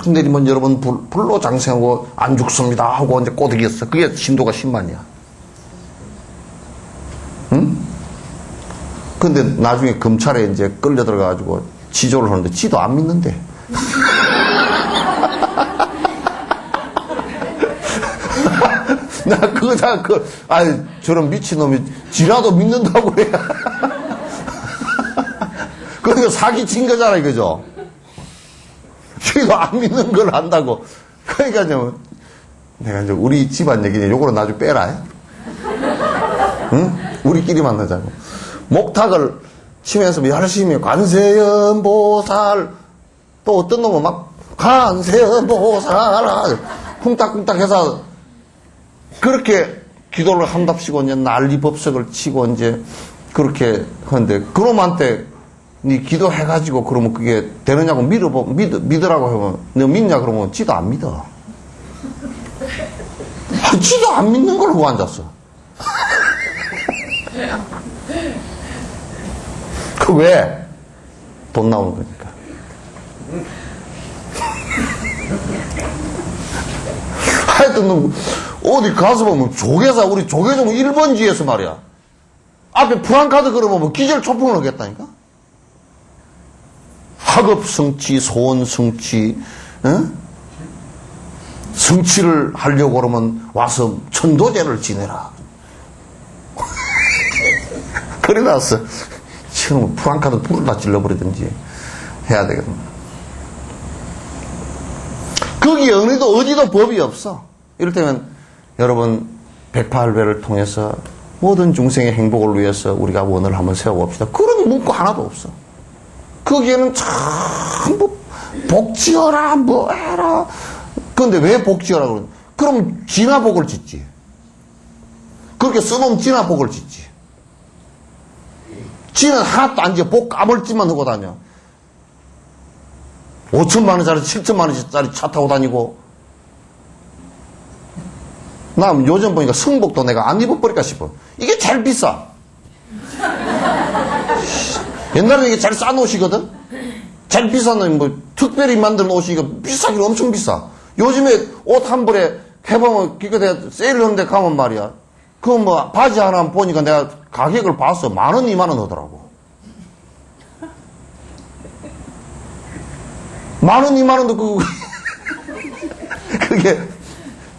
내리면 여러분 불로 장생하고 안 죽습니다 하고 이제 꼬드겼어. 그게 신도가 10만이야. 근데 나중에 검찰에 이제 끌려 들어가가지고 지조를 하는데 지도 안 믿는데. 나 그거 다, 저런 미친놈이 지라도 믿는다고 그래. 그러니까 사기 친 거잖아, 이거죠. 지도 안 믿는 걸 안다고. 그러니까 내가 이제 우리 집안 얘기는 요거는 나중에 빼라. 응? 우리끼리 만나자고. 목탁을 치면서 열심히 관세음보살, 또 어떤 놈은 막 관세음보살 쿵딱쿵딱 해서 그렇게 기도를 한답시고 이제 난리 법석을 치고 이제 그렇게 하는데, 그놈한테 니 기도해가지고 그러면 그게 되느냐고 믿으라고 하면 너 믿냐 그러면 지도 안 믿어. 지도 안 믿는 걸 왜 앉았어? 그 왜? 돈 나오는 거니까. 하여튼 어디 가서 보면 조계사, 우리 조계종 1번지에서 말이야, 앞에 프랑카드 걸어보면 기절 초풍을 하겠다니까. 학업 성취, 소원 성취, 응? 성취를 하려고 그러면 와서 천도제를 지내라. 그래 놨어. 지금 프랑카드 불을 다 질러버리든지 해야 되거든. 거기 어디도 법이 없어. 이를테면 여러분 108배를 통해서 모든 중생의 행복을 위해서 우리가 원을 한번 세워봅시다. 그런 문구 하나도 없어. 거기에는 전부 복지어라 뭐 해라. 그런데 왜 복지어라 그러냐? 그럼 진화복을 짓지. 그렇게 써놓으면 진화복을 짓지. 지는 하나도 안 지어. 복 까물지만 하고 다녀. 5천만 원짜리 7천만 원짜리 차 타고 다니고. 나 요즘 보니까 성복도 내가 안 입어버릴까 싶어. 이게 제일 비싸. 옛날에 이게 제일 싼 옷이거든? 제일 비싼 옷, 뭐, 특별히 만든 옷이니까 비싸긴 엄청 비싸. 요즘에 옷 한 벌에 해보면, 기껏해 세일 하는데 가면 말이야. 그 뭐, 바지 하나 보니까 내가 가격을 봤어. 10,000원, 20,000원 하더라고. 10,000원, 20,000원도 그게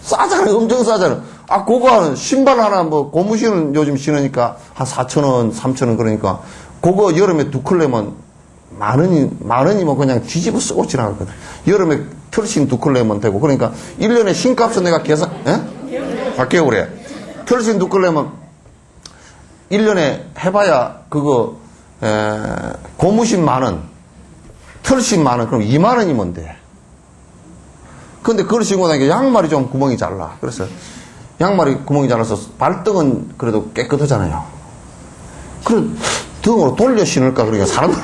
싸잖아. 엄청 싸잖아. 그거 신발 하나 뭐, 고무신을 요즘 신으니까 한 4,000원, 3,000원 그러니까. 그거 여름에 2컬레면 10,000원이면 그냥 뒤집어 쓰고 지나가거든. 여름에 털신 2컬레면 되고. 그러니까 1년에 신값은 내가 계산, 개월에. 털신 2컬레면 1년에 해봐야 그거, 고무신 10,000원, 털신 10,000원, 그럼 20,000원이면 돼. 근데 그걸 신고 나니까 양말이 좀 구멍이 잘라. 그래서 양말이 구멍이 잘라서 발등은 그래도 깨끗하잖아요. 그래, 등으로 돌려 신을까? 그러니까 사람들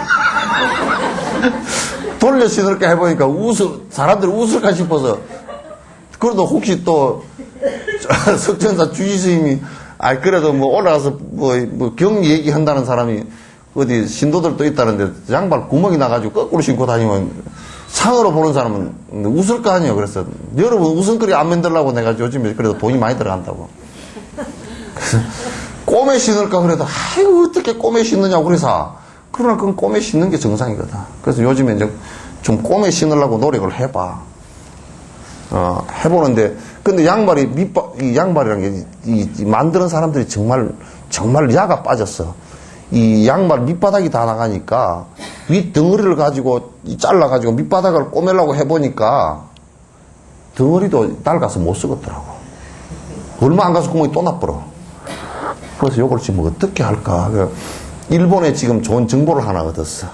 돌려 신을까 해보니까 사람들이 웃을까 싶어서. 그래도 혹시 또 석천사 주지스님이 그래도 뭐 올라가서 뭐 경 얘기한다는 사람이 어디 신도들도 있다는데 양발 구멍이 나가지고 거꾸로 신고 다니면 상으로 보는 사람은 웃을 거 아니에요. 그래서 여러분 웃음거리 안 만들려고 내가 요즘에 그래도 돈이 많이 들어간다고. 그래서 꼬매 신을까 그래도 아이고 어떻게 꼬매 신느냐고 그래서. 그러나 그건 꼬매 신는 게 정상이거든. 그래서 요즘에 이제 좀 꼬매 신으려고 노력을 해봐. 해보는데 근데 이 양말이란 게 이 만드는 사람들이 정말 야가 빠졌어. 이 양말 밑바닥이 다 나가니까 윗 덩어리를 가지고 잘라가지고 밑바닥을 꼬매려고 해보니까 덩어리도 낡아서 못 쓰겠더라고. 얼마 안 가서 구멍이 또 나버려. 그래서 이걸 지금 어떻게 할까. 일본에 지금 좋은 정보를 하나 얻었어.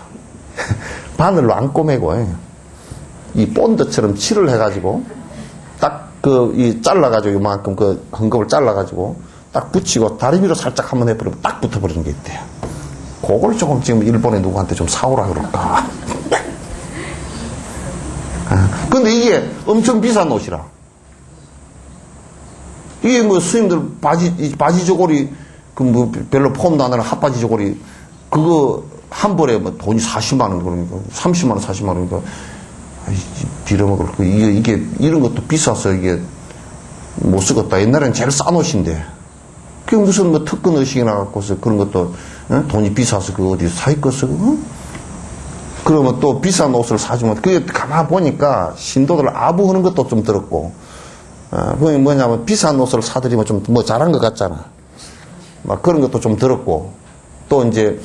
바늘로 안 꼬매고 이 본드처럼 칠을 해가지고 딱 잘라가지고 이만큼 그 헝겊을 잘라가지고 딱 붙이고 다리 위로 살짝 한번 해버리면 딱 붙어버리는 게 있대요. 그걸 조금 지금 일본에 누구한테 좀 사오라 그럴까. 근데 이게 엄청 비싼 옷이라. 이게 뭐 스님들 바지 저고리 뭐 별로 폼도 안 나는 핫바지 저고리 그거 한 벌에 뭐 돈이 40만 원 그러니까 30만 원 40만 원이니까 빌어먹을 거 이게 이런 것도 비싸서 이게 못 쓰겠다. 옛날에는 제일 싼 옷인데 그게 무슨 뭐 특근 의식이나 갖고서 그런 것도 돈이 비싸서 그거 어디 사입겠어, 그거? 그러면 또 비싼 옷을 사주면, 그게 가만 보니까 신도들 아부하는 것도 좀 들었고, 그게 뭐냐면 비싼 옷을 사드리면 좀 뭐 잘한 것 같잖아. 막 그런 것도 좀 들었고, 또 이제,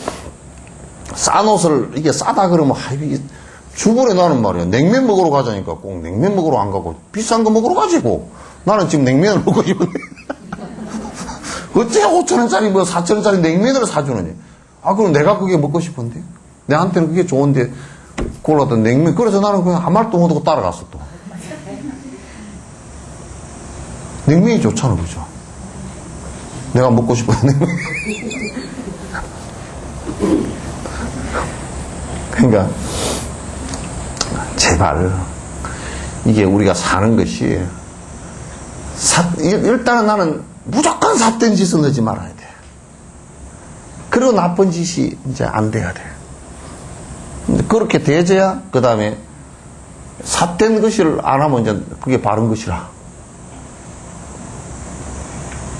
싼 옷을, 이게 싸다 그러면, 이게 주변에 나는 말이야. 냉면 먹으러 가자니까 꼭 냉면 먹으러 안 가고, 비싼 거 먹으러 가지고. 나는 지금 냉면을 먹고 싶은데. 어째 5,000원짜리 뭐 4,000원짜리 냉면을 사주느니. 그럼 내가 그게 먹고 싶은데. 내한테는 그게 좋은데, 골랐던 냉면. 그래서 나는 그냥 아무 말도 못하고 따라갔어, 또. 냉면이 좋잖아, 그죠? 내가 먹고 싶은 냉면. 그러니까, 제발, 이게 우리가 사는 것이, 일단은 나는 무조건 삿된 짓을 하지 말아야 돼. 그리고 나쁜 짓이 이제 안 돼야 돼. 근데 그렇게 돼줘야, 그 다음에, 삿된 것을 안 하면 이제 그게 바른 것이라.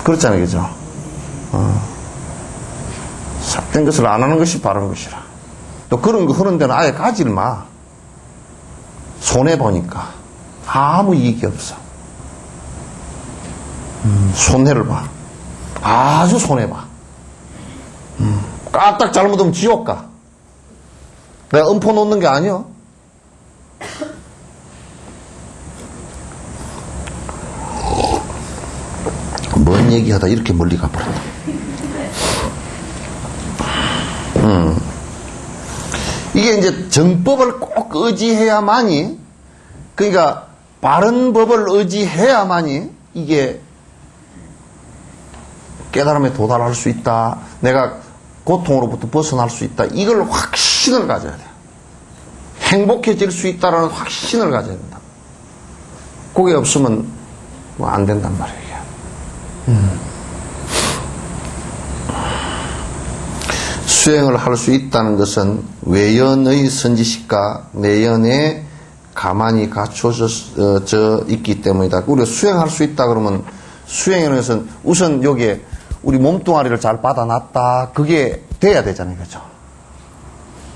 그렇잖아요, 그죠? 삿된 것을 안 하는 것이 바른 것이라. 또 그런 거 하는 데는 아예 가지를 마. 손해보니까. 아무 이익이 없어. 손해를 봐. 아주 손해봐. 까딱 잘못하면 지옥 가. 내가 음포 놓는 게 아니여. 뭔 얘기하다 이렇게 멀리 가버렸다. 이게 이제 정법을 꼭 의지해야만이, 그러니까 바른 법을 의지해야만이 이게 깨달음에 도달할 수 있다. 내가 고통으로부터 벗어날 수 있다. 이걸 확신을 가져야 돼. 행복해질 수 있다라는 확신을 가져야 된다. 그게 없으면 뭐 안 된단 말이에요. 수행을 할 수 있다는 것은 외연의 선지식과 내연에 가만히 갖춰져 있기 때문이다. 우리가 수행할 수 있다 그러면 수행이라는 것은 우선 여기에 우리 몸뚱아리를 잘 받아놨다. 그게 돼야 되잖아요. 그죠?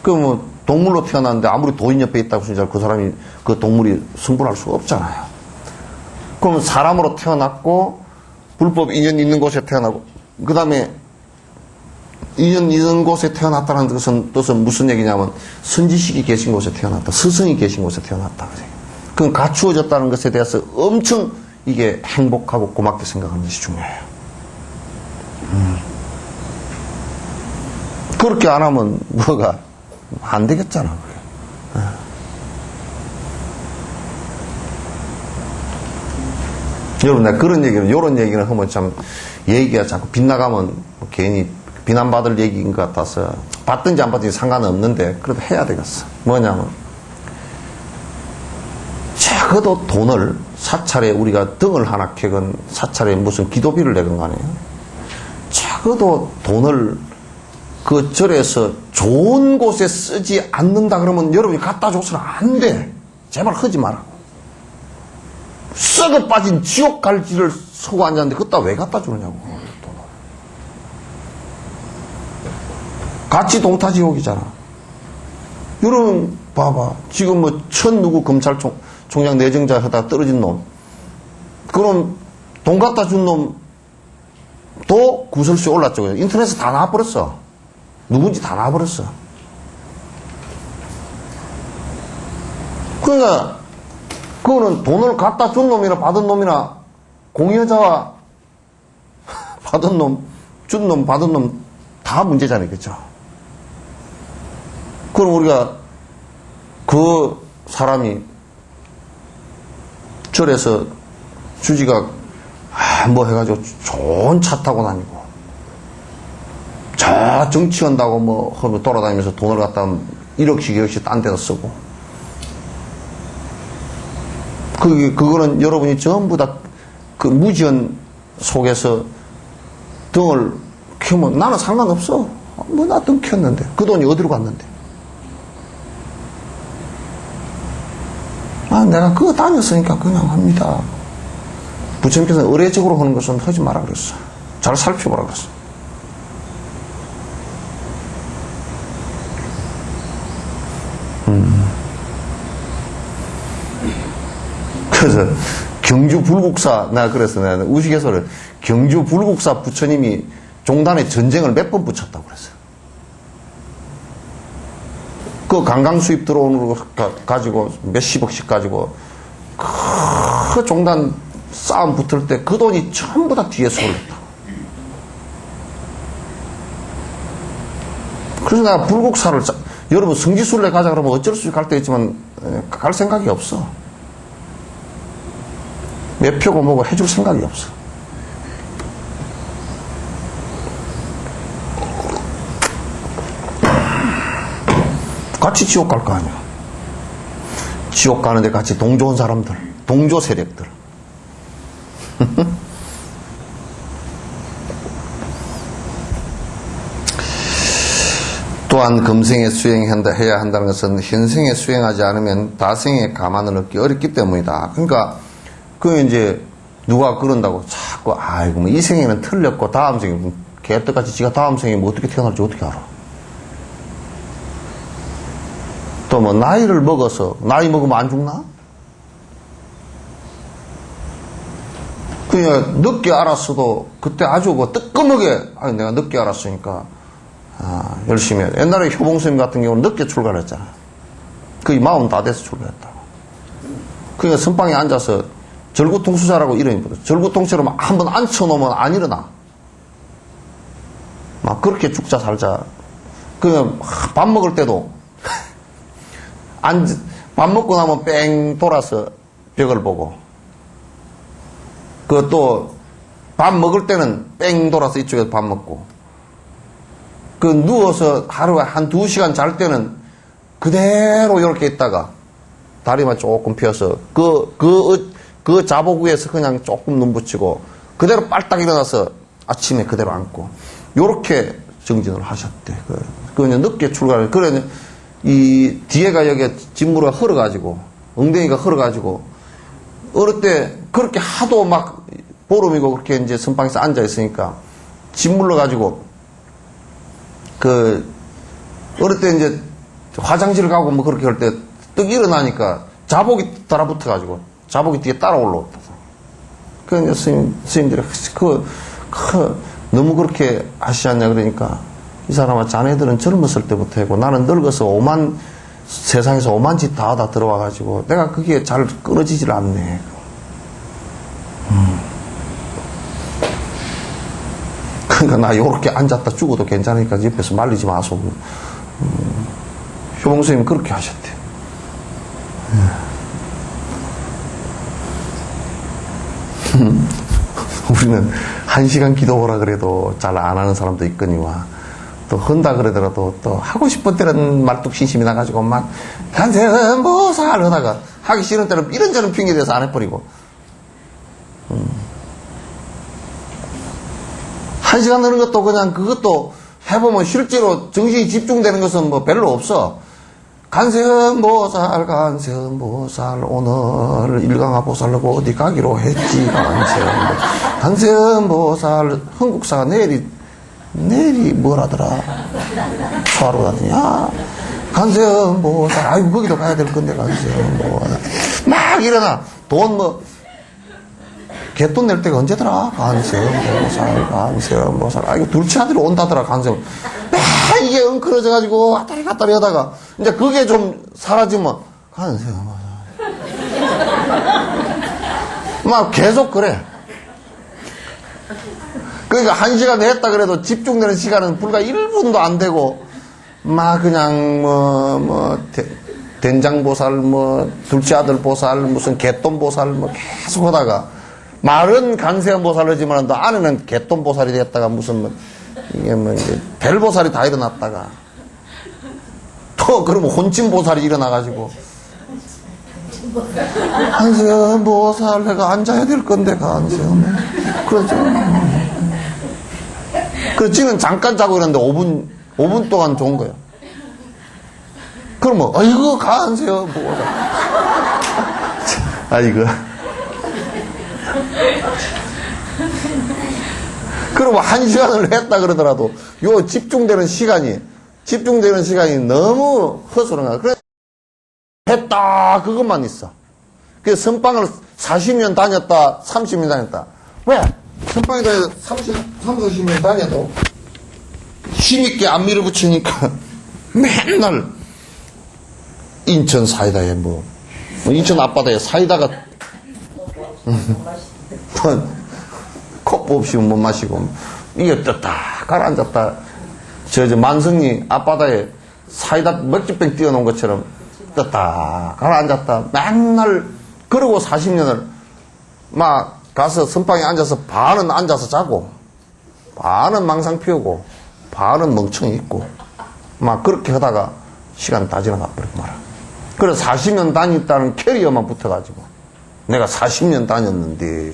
그러면 동물로 태어났는데 아무리 도인 옆에 있다고 해서 그 사람이 그 동물이 승분할 수가 없잖아요. 그러면 사람으로 태어났고 불법 인연 있는 곳에 태어나고 그 다음에 인연 있는 곳에 태어났다는 뜻은 무슨 얘기냐면 선지식이 계신 곳에 태어났다. 스승이 계신 곳에 태어났다. 그럼 갖추어졌다는 것에 대해서 엄청 이게 행복하고 고맙게 생각하는 것이 중요해요. 그렇게 안 하면 뭐가 안 되겠잖아. 여러분, 내가 그런 얘기는, 요런 얘기는 하면 참, 얘기가 자꾸 빗나가면 뭐 괜히 비난받을 얘기인 것 같아서, 받든지 안 받든지 상관은 없는데, 그래도 해야 되겠어. 뭐냐면, 적어도 돈을 사찰에 우리가 등을 하나 캐건, 사찰에 무슨 기도비를 내건 간에, 적어도 돈을 그 절에서 좋은 곳에 쓰지 않는다 그러면 여러분이 갖다 줘서는 안 돼. 제발 하지 마라. 썩어 빠진 지옥 갈 길을 서고 앉았는데 그따 왜 갖다 주느냐고. 돈을. 같이 동타지옥이잖아. 여러분 봐봐. 지금 뭐 천 누구 검찰총장 내정자 하다 떨어진 놈. 그럼 돈 갖다 준 놈도 구설수에 올랐죠. 인터넷에 다 나와버렸어. 누군지 다 나와버렸어. 그러니까 그거는 돈을 갖다 준 놈이나 받은 놈이나 공여자와 받은 놈, 준 놈, 받은 놈 다 문제잖아요. 그죠? 그럼 우리가 그 사람이 절에서 주지가 뭐 해가지고 좋은 차 타고 다니고 저 정치한다고 뭐 돌아다니면서 돈을 갖다 1억씩 2억씩 딴 데다 쓰고 그거는 여러분이 전부 다 그 무지연 속에서 등을 켜면 나는 상관없어. 뭐 나 등 켰는데 그 돈이 어디로 갔는데 내가 그거 다녔으니까 그냥 합니다. 부처님께서는 의례적으로 하는 것은 하지 마라 그랬어. 잘 살펴보라 그랬어. 그래서 경주 불국사, 내가 우스갯소리를 경주 불국사 부처님이 종단에 전쟁을 몇 번 붙였다고 그랬어요. 그 관광 수입 들어오는 거 가지고 몇십억씩 가지고 그 종단 싸움 붙을 때 그 돈이 전부 다 뒤에 쏠렸다. 그래서 내가 불국사를 여러분 성지순례 가자 그러면 어쩔 수 없이 갈 때 있지만 갈 생각이 없어. 몇 표고 뭐고 해줄 생각이 없어. 같이 지옥 갈 거 아니야. 지옥 가는데 같이 동조한 사람들, 동조 세력들. 또한 금생에 수행해야 한다는 것은 현생에 수행하지 않으면 다생에 감안을 얻기 어렵기 때문이다. 그러니까 그 이제 누가 그런다고 자꾸 아이고 뭐 이 생에는 틀렸고 다음 생에 개떡같이 지가 다음 생에 뭐 어떻게 태어날지 어떻게 알아? 또 뭐 나이를 먹어서 나이 먹으면 안 죽나? 그냥 늦게 알았어도 그때 아주 뭐 뜨끔하게 내가 늦게 알았으니까 열심히 해. 옛날에 효봉스님 같은 경우는 늦게 출가했잖아. 거의 40 다 돼서 출가했다고. 그러니까 선방에 앉아서 절구통수자라고 이름이 붙어. 절구통수로 막 한번 앉혀놓으면 안 일어나. 막 그렇게 죽자 살자. 그냥 밥 먹을 때도 밥 먹고 나면 뺑 돌아서 벽을 보고, 그것도 밥 먹을 때는 뺑 돌아서 이쪽에서 밥 먹고, 그 누워서 하루에 한 2시간 잘 때는 그대로 이렇게 있다가 다리만 조금 펴서 그 자복 위에서 그냥 조금 눈 붙이고 그대로 빨딱 일어나서 아침에 그대로 앉고 요렇게 정진을 하셨대. 그냥 늦게 출가를. 그래 이 뒤에가 여기에 진무가 흘러가지고 엉덩이가 흘러가지고 어릴 때 그렇게 하도 막 보름이고 그렇게 이제 선방에서 앉아 있으니까 짓물러 가지고 어릴 때 이제 화장실 가고 뭐 그렇게 할 때 떡 일어나니까 자복이 따라붙어 가지고 자복이 뒤에 따라 올라왔다. 그러니까 스님들이 너무 그렇게 하시지 않냐 그러니까 이 사람아 자네들은 젊었을 때부터 했고 나는 늙어서 세상에서 오만 짓 다 하다 들어와 가지고 내가 그게 잘 끊어지질 않네. 그러니까 나 요렇게 앉았다 죽어도 괜찮으니까 옆에서 말리지 마소. 효봉스님 그렇게 하셨대. 우리는 1시간 기도하라 그래도 잘 안 하는 사람도 있거니와 또 한다 그러더라도 또 하고 싶은 때는 말뚝심심이 나가지고 막 간세음보살 하다가 하기 싫은 때는 이런저런 핑계 대서 안 해버리고 1시간 하는 것도 그냥 그것도 해보면 실제로 정신이 집중되는 것은 뭐 별로 없어. 간세음보살 오늘 일강화보살하고 어디 가기로 했지. 간세음보살 흥국사가 내일이 뭐라더라 소하러 가더니 간세음보살 아이고 거기도 가야 될 건데 간세음보살 막 일어나. 돈 뭐 개돈 낼 때가 언제더라? 간세음보살 아이고 둘째 아들이 온다더라. 간세음 이게 엉클어져가지고 왔다리 갔다리 하다가 이제 그게 좀 사라지면 간세음보살 막 계속 그래. 그러니까 1시간 했다 그래도 집중되는 시간은 불과 1분도 안 되고 막 그냥 된장보살 둘째 아들 보살 무슨 개똥보살 계속 하다가 말은 간세음보살 하지만 또 안에는 개똥보살이 됐다가 무슨 이게 이제 별보살이 다 일어났다가 또 그러면 혼침보살이 일어나가지고 간세음보살 내가 앉아야 될 건데 간세음 그러죠. 그래서 지는 잠깐 자고 있는데 5분 동안 좋은 거야. 그러면 아이고 간세음보살 아이고 그러면 1시간을 했다 그러더라도 요 집중되는 시간이 너무 허술한 거야. 했다 그것만 있어. 그래서 선방을 40년 다녔다 30년 다녔다. 왜? 선방에 30년 다녀도 힘있게 안 밀어붙이니까 맨날 인천 사이다에 인천 앞바다에 사이다가 컵 없이 못 마시고 이게 떴다 가라앉았다. 저 만성리 앞바다에 사이다 맥주병 띄워놓은 것처럼 떴다 가라앉았다 맨날. 그러고 40년을 막 가서 선방에 앉아서 반은 앉아서 자고 반은 망상 피우고 반은 멍청이 있고 막 그렇게 하다가 시간 다 지나가 버리고 말아. 그래서 40년 다녔다는 캐리어만 붙어가지고 내가 40년 다녔는데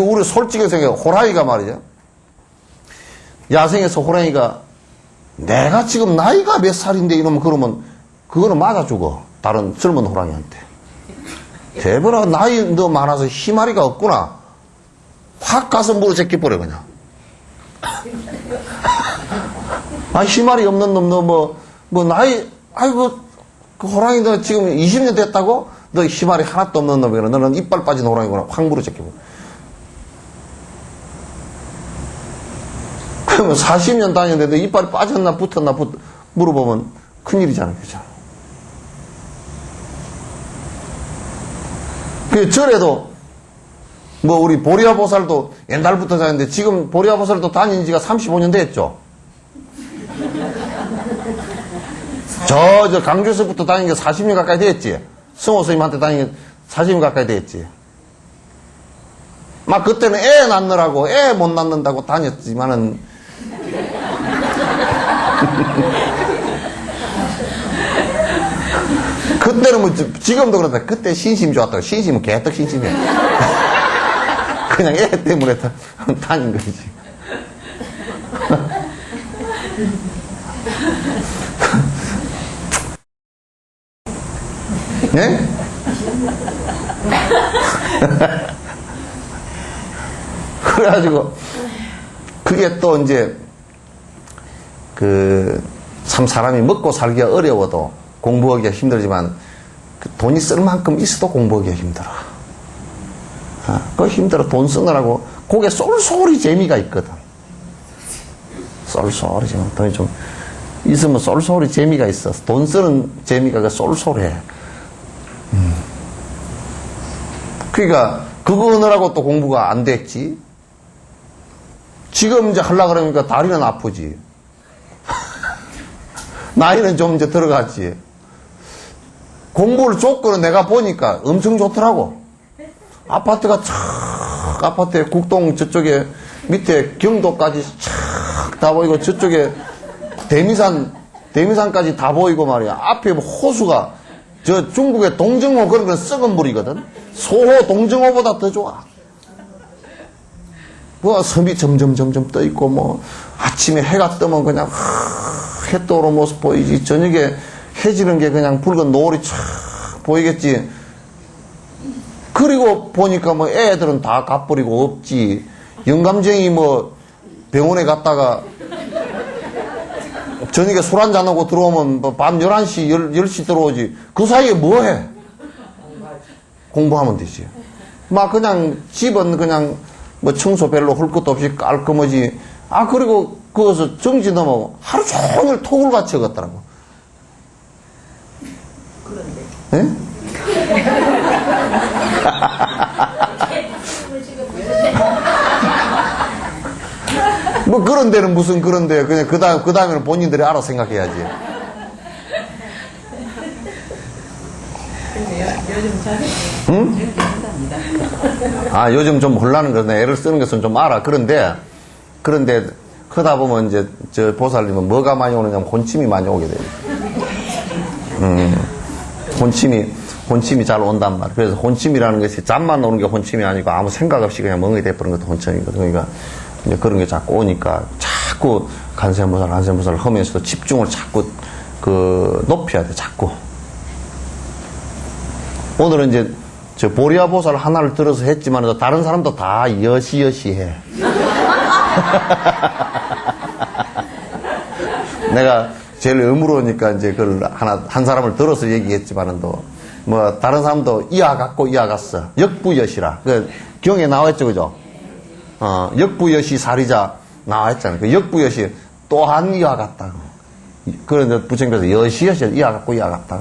우리 솔직히 생각해. 호랑이가 말이야, 야생에서 호랑이가 내가 지금 나이가 몇 살인데 이러면 그러면 그거는 맞아 죽어. 다른 젊은 호랑이한테. 대버라 나이 너 많아서 희마리가 없구나. 확 가서 물어 제끼버려 그냥. 희마리 없는 놈 너 나이 아이고 그 호랑이 너 지금 20년 됐다고? 너 희마리 하나도 없는 놈이구나. 너는 이빨 빠진 호랑이구나. 확 물어 제끼버려. 그러면 40년 다녔는데 이빨이 빠졌나 붙었나 물어보면 큰일이잖아요. 그죠? 그 절에도 우리 보리아보살도 옛날부터 다녔는데 지금 보리아보살도 다닌 지가 35년 됐죠. 저 강주에서부터 다닌 게 40년 가까이 됐지. 성호 스님한테 다닌 게 40년 가까이 됐지. 막 그때는 애 낳느라고 애 못 낳는다고 다녔지만은 그때는 지금도 그렇다. 그때 신심 좋았다고. 신심은 개떡 신심이야. 그냥 애 때문에 다닌 거지. 네? 그래가지고 그게 또 이제 참 사람이 먹고 살기가 어려워도 공부하기가 힘들지만 돈이 쓸 만큼 있어도 공부하기가 힘들어. 그거 힘들어. 돈 쓰느라고 그게 쏠쏠이 재미가 있거든. 쏠쏠이 재미. 돈이 좀 있으면 쏠쏠이 재미가 있어. 돈 쓰는 재미가 쏠쏠해. 그러니까 그거 하느라고 또 공부가 안 됐지. 지금 이제 하려고 그러니까 다리는 아프지. 나이는 좀 이제 들어갔지. 공부를 조건은 내가 보니까 엄청 좋더라고. 아파트가 촥, 아파트에 국동 저쪽에 밑에 경도까지 촥 다 보이고 저쪽에 대미산까지 다 보이고 말이야. 앞에 호수가 저 중국의 동정호 그런 건 썩은 물이거든. 소호 동정호보다 더 좋아. 섬이 점점 떠 있고 아침에 해가 뜨면 그냥 해 떠오르는 모습 보이지. 저녁에 해 지는 게 그냥 붉은 노을이 촥 보이겠지. 그리고 보니까 애들은 다 가버리고 없지. 영감쟁이 병원에 갔다가 저녁에 술 한잔 하고 들어오면 밤 11시, 10시 들어오지. 그 사이에 뭐 해? 공부하면 되지. 그냥 집은 그냥 청소 별로 할 것도 없이 깔끔하지. 그리고 그것을 정지 넘어 하루 종일 톡을 같이 걷더라고. 그런데? 예? 그런 데는 무슨 그런 데 그냥 그 다음에는 본인들이 알아 생각해야지. 요즘 잘해. 응? 요즘 좀 혼란은 그런데 애를 쓰는 것은 좀 알아. 그런데 크다 보면 이제 저 보살님은 뭐가 많이 오느냐면 혼침이 많이 오게 돼요. 혼침이 잘 온단 말이야. 그래서 혼침이라는 것이 잠만 오는 게 혼침이 아니고 아무 생각 없이 그냥 멍이 돼버리는 것도 혼침이거든. 그러니까 이제 그런 게 자꾸 오니까 자꾸 간세무살 하면서도 집중을 자꾸 높여야 돼. 자꾸. 오늘은 이제 저 보리아보살 하나를 들어서 했지만 다른 사람도 다 여시여시 해. 내가 제일 의무로우니까 이제 그걸 한 사람을 들어서 얘기했지만은 뭐, 다른 사람도 이와갖고 이와갔어. 역부여시라. 그, 경에 나와있죠, 그죠? 역부여시 사리자 나와있잖아요. 그 역부여시 또한 이와갔다. 그런데 부처님께서 여시여시 이와갖고 이와갔다.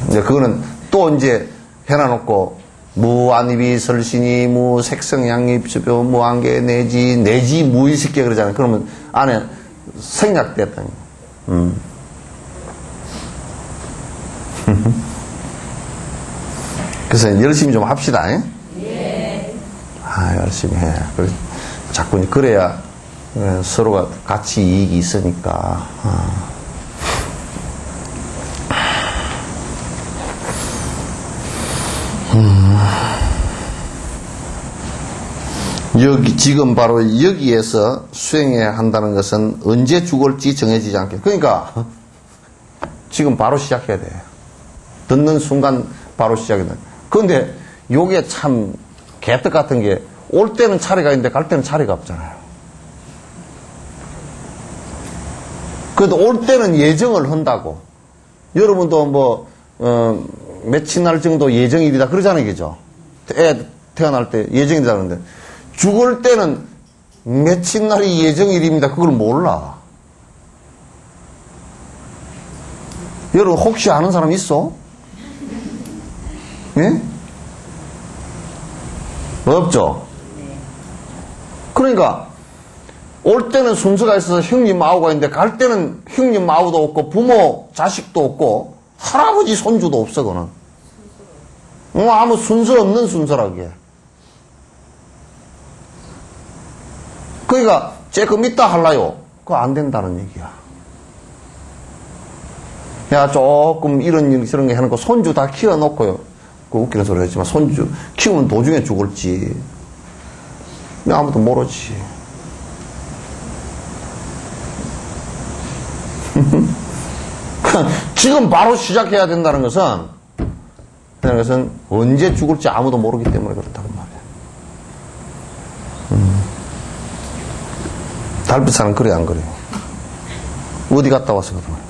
이제 그거는 또 이제 해놔놓고, 무안입이 설신이, 무색성양입, 무안개, 내지 무의식계 그러잖아요. 그러면 안에 생략됐다는 거예요. 그래서 열심히 좀 합시다. 예. 열심히 해. 자꾸 그래야 서로가 같이 이익이 있으니까. 여기, 지금 바로 여기에서 수행해야 한다는 것은 언제 죽을지 정해지지 않게. 그러니까, 지금 바로 시작해야 돼. 듣는 순간 바로 시작해야 돼. 그런데, 요게 참, 개떡 같은 게, 올 때는 차례가 있는데 갈 때는 차례가 없잖아요. 그래도 올 때는 예정을 한다고. 여러분도 뭐, 며칠 날 정도 예정일이다 그러잖아요, 그죠? 애 태어날 때 예정이다 그러는데, 죽을 때는 며칠 날이 예정일입니다. 그걸 몰라. 여러분 혹시 아는 사람 있어? 예? 없죠? 그러니까 올 때는 순서가 있어서 형님 아우가 있는데 갈 때는 형님 아우도 없고 부모 자식도 없고 할아버지 손주도 없어. 그는 아무 순서 없는 순서라기에. 그러니까 조금 이따 할라요. 그거 안 된다는 얘기야. 야, 조금 이런 저런 게 해놓고 손주 다 키워놓고요. 그 웃기는 소리 했지만 손주 키우면 도중에 죽을지 아무도 모르지. 지금 바로 시작해야 된다는 것은 언제 죽을지 아무도 모르기 때문에 그렇다고 말이야. 달빛사는 그래 안 그래요? 어디 갔다 왔어 그동안?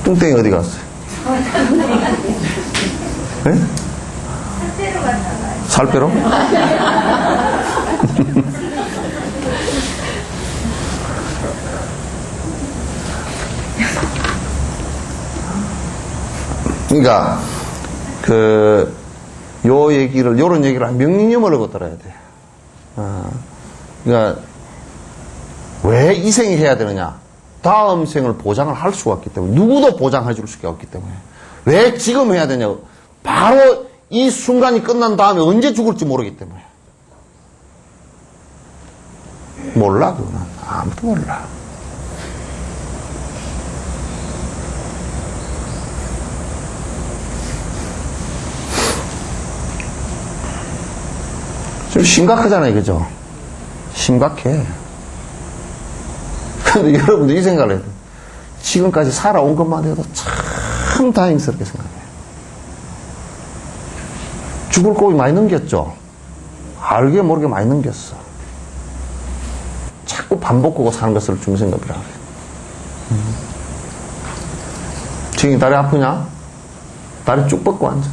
뚱땡이 어디 갔어요? 네? 살빼러 갔나 봐요. 살빼러? 그러니까 요런 얘기를 명령을 하고 들어야 돼. 그러니까 왜 이 생이 해야 되느냐? 다음 생을 보장을 할 수가 없기 때문에, 누구도 보장해 줄 수가 없기 때문에. 왜 지금 해야 되냐고. 바로 이 순간이 끝난 다음에 언제 죽을지 모르기 때문에. 몰라, 그거는. 아무도 몰라. 좀 심각하잖아요, 그죠? 심각해. 근데 여러분들 이 생각을 해요. 지금까지 살아온 것만 해도 참 다행스럽게 생각해요. 죽을 고비 많이 넘겼죠? 알게 모르게 많이 넘겼어. 자꾸 반복하고 사는 것을 중생급이라고 해요. 지금 다리 아프냐? 다리 쭉 뻗고 앉아.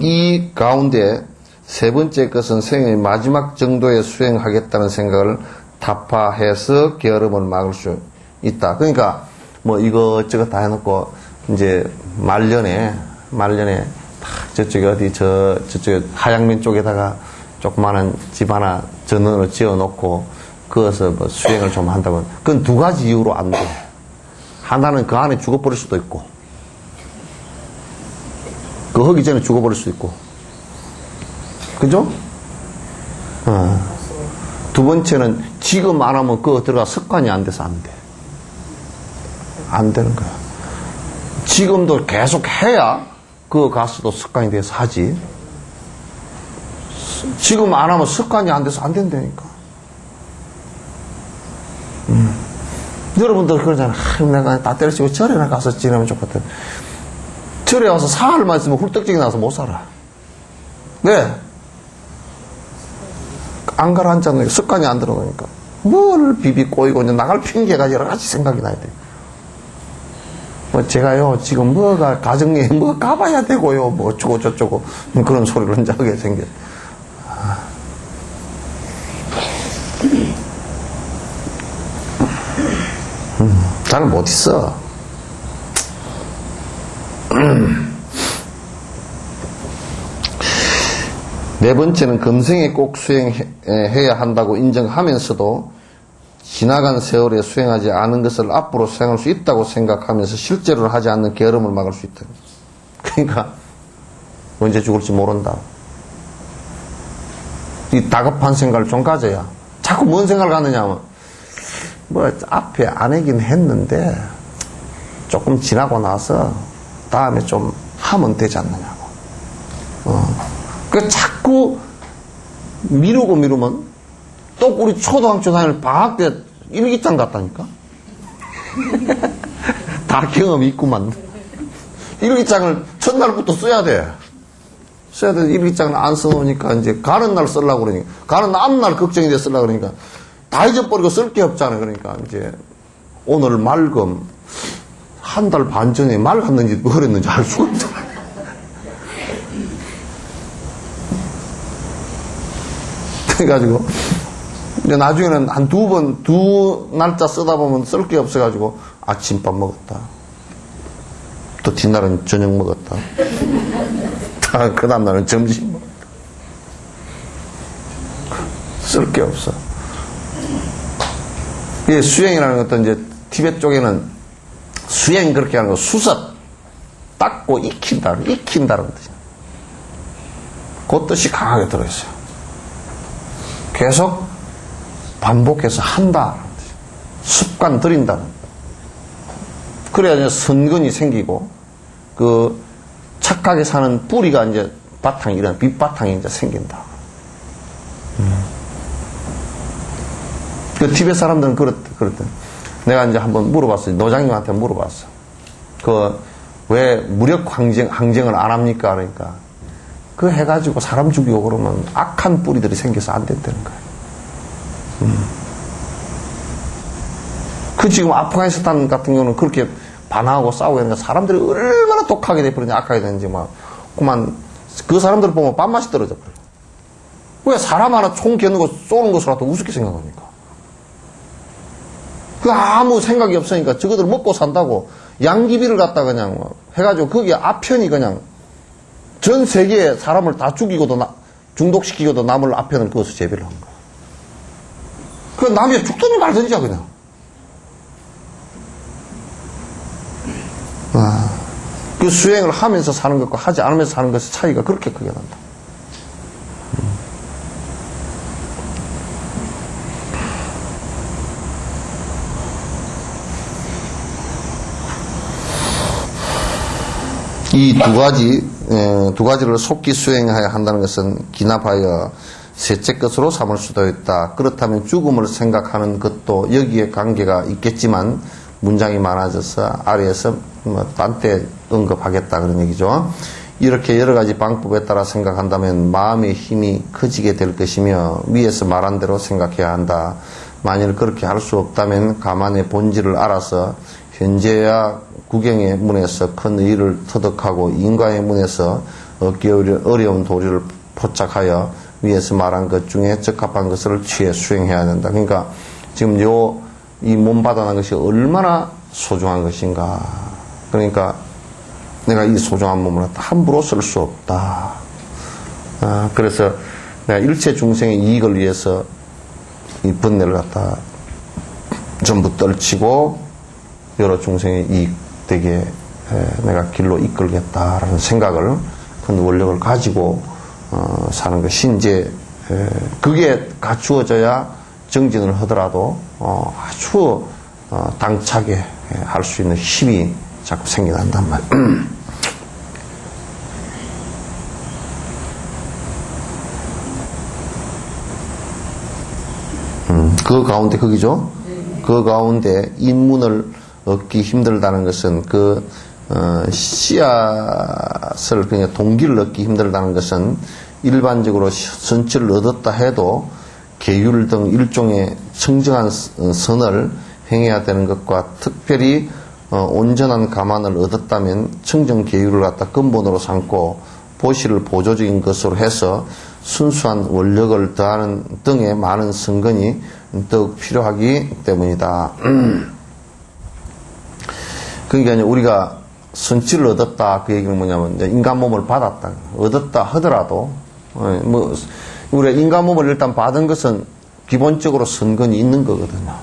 이 가운데 세 번째 것은 생의 마지막 정도에 수행하겠다는 생각을 타파해서 게으름을 막을 수 있다. 그러니까 뭐 이것저것 다 해놓고 이제 말년에 딱 저쪽에 어디 저쪽에 하양면 쪽에다가 조그마한 집 하나 전원을 지어놓고 그것을 뭐 수행을 좀 한다면 그건 두 가지 이유로 안 돼. 하나는 그 안에 죽어버릴 수도 있고, 그 하기 전에 죽어버릴 수도 있고, 그죠? 두 번째는 지금 안 하면 그거 들어가 습관이 안 돼서 안 돼. 안 되는 거야. 지금도 계속 해야 그거 가서도 습관이 돼서 하지. 지금 안 하면 습관이 안 돼서 안 된다니까. 여러분들 그러잖아. 내가 다 때려치고 절에나 가서 지내면 좋거든. 절에 와서 사흘만 있으면 훌떡증이 나서 못 살아. 왜? 안 가라앉잖아요. 습관이 안 들어가니까. 뭘 비비 꼬이고 이제 나갈 핑계가 여러 가지 생각이 나야 돼. 뭐 제가요 지금 뭐가 가정에 뭐 가봐야 되고요 뭐 어쩌고 저쩌고 그런 소리를 혼자 하게 생겨. 잘 못 있어. 네 번째는 금생에 꼭 수행해야 한다고 인정하면서도 지나간 세월에 수행하지 않은 것을 앞으로 수행할 수 있다고 생각하면서 실제로 하지 않는 게으름을 막을 수 있다. 그러니까 언제 죽을지 모른다. 이 다급한 생각을 좀 가져야. 자꾸 뭔 생각을 갖느냐 하면 뭐 앞에 안 하긴 했는데 조금 지나고 나서 다음에 좀 하면 되지 않느냐고. 그 자꾸 미루면 또 우리 초등학교 다닐 방학 때 일기장 같다니까. 다 경험이 있구만. 일기장을 첫날부터 써야 돼. 일기장을 안 써놓으니까 이제 가는 날 쓰려고 그러니까 가는 앞날 걱정이 돼 쓰려고 그러니까 다 잊어버리고 쓸 게 없잖아. 그러니까 이제 오늘 말금 한 달 반 전에 말 갔는지 뭐 그랬는지 알 수가 없잖아. 그래가지고 이제 나중에는 한 두 날짜 쓰다 보면 쓸 게 없어가지고 아침밥 먹었다. 또 뒷날은 저녁 먹었다. 그 다음날은 점심 먹었다. 쓸 게 없어. 이 수행이라는 것도 이제 티베트 쪽에는 수행 그렇게 하는 거 수습 닦고 익힌다는 뜻이야. 그 뜻이 강하게 들어있어요. 계속 반복해서 한다. 습관 들인다는. 그래야 이제 선근이 생기고 그 착하게 사는 뿌리가 이제 바탕이 이런 밑바탕이 이제 생긴다. 그 티베트 사람들은 그렇대. 내가 이제 한번 물어봤어요. 노장님한테 물어봤어. 왜 무력 항쟁을 안 합니까? 그러니까 그 해가지고 사람 죽이고 그러면 악한 뿌리들이 생겨서 안 된다는 거예요. 그 지금 아프가니스탄 같은 경우는 그렇게 반항하고 싸우고 있는 사람들이 얼마나 독하게 돼버리냐, 악하게 되는지 그만 그 사람들 보면 빤맛이 떨어져 버려. 왜 사람 하나 총 겨누고 쏘는 것으로라도 우습게 생각합니까? 그 아무 생각이 없으니까 저거들 먹고 산다고 양귀비를 갖다 그냥 해가지고 거기에 아편이 그냥 전 세계에 사람을 다 죽이고도 중독시키고도 남을 아편을 그것을 재배를 한 거야. 그 남이 죽든지 말든지 그냥. 그 수행을 하면서 사는 것과 하지 않으면서 사는 것의 차이가 그렇게 크게 난다. 이 두 가지를 속기 수행해야 한다는 것은 기납하여 셋째 것으로 삼을 수도 있다. 그렇다면 죽음을 생각하는 것도 여기에 관계가 있겠지만 문장이 많아져서 아래에서 딴 때 언급하겠다 그런 얘기죠. 이렇게 여러 가지 방법에 따라 생각한다면 마음의 힘이 커지게 될 것이며 위에서 말한 대로 생각해야 한다. 만일 그렇게 할 수 없다면 가만의 본질을 알아서 현재야 구경의 문에서 큰 의의를 터득하고 인과의 문에서 얻기 어려운 도리를 포착하여 위에서 말한 것 중에 적합한 것을 취해 수행해야 된다. 그러니까 지금 이 몸 받아난 것이 얼마나 소중한 것인가. 그러니까 내가 이 소중한 몸을 함부로 쓸 수 없다. 그래서 내가 일체 중생의 이익을 위해서 이 번뇌를 갖다 전부 떨치고 여러 중생의 이익되게 내가 길로 이끌겠다라는 생각을 큰 원력을 가지고 사는 것이 이제 그게 갖추어져야 정진을 하더라도 아주 당차게 할 수 있는 힘이 자꾸 생겨난단 말이에요. 그 가운데 거기죠. 그 가운데 인문을 얻기 힘들다는 것은 씨앗을 그냥 동기를 얻기 힘들다는 것은 일반적으로 선치를 얻었다 해도 계율 등 일종의 청정한 선을 행해야 되는 것과 특별히 온전한 가만을 얻었다면 청정 계율을 갖다 근본으로 삼고 보시를 보조적인 것으로 해서 순수한 원력을 더하는 등의 많은 선근이 더욱 필요하기 때문이다. 그러니까 이제 우리가 선치를 얻었다 그 얘기는 뭐냐면 이제 인간 몸을 받았다 얻었다 하더라도 우리가 인간 몸을 일단 받은 것은 기본적으로 선근이 있는 거거든요.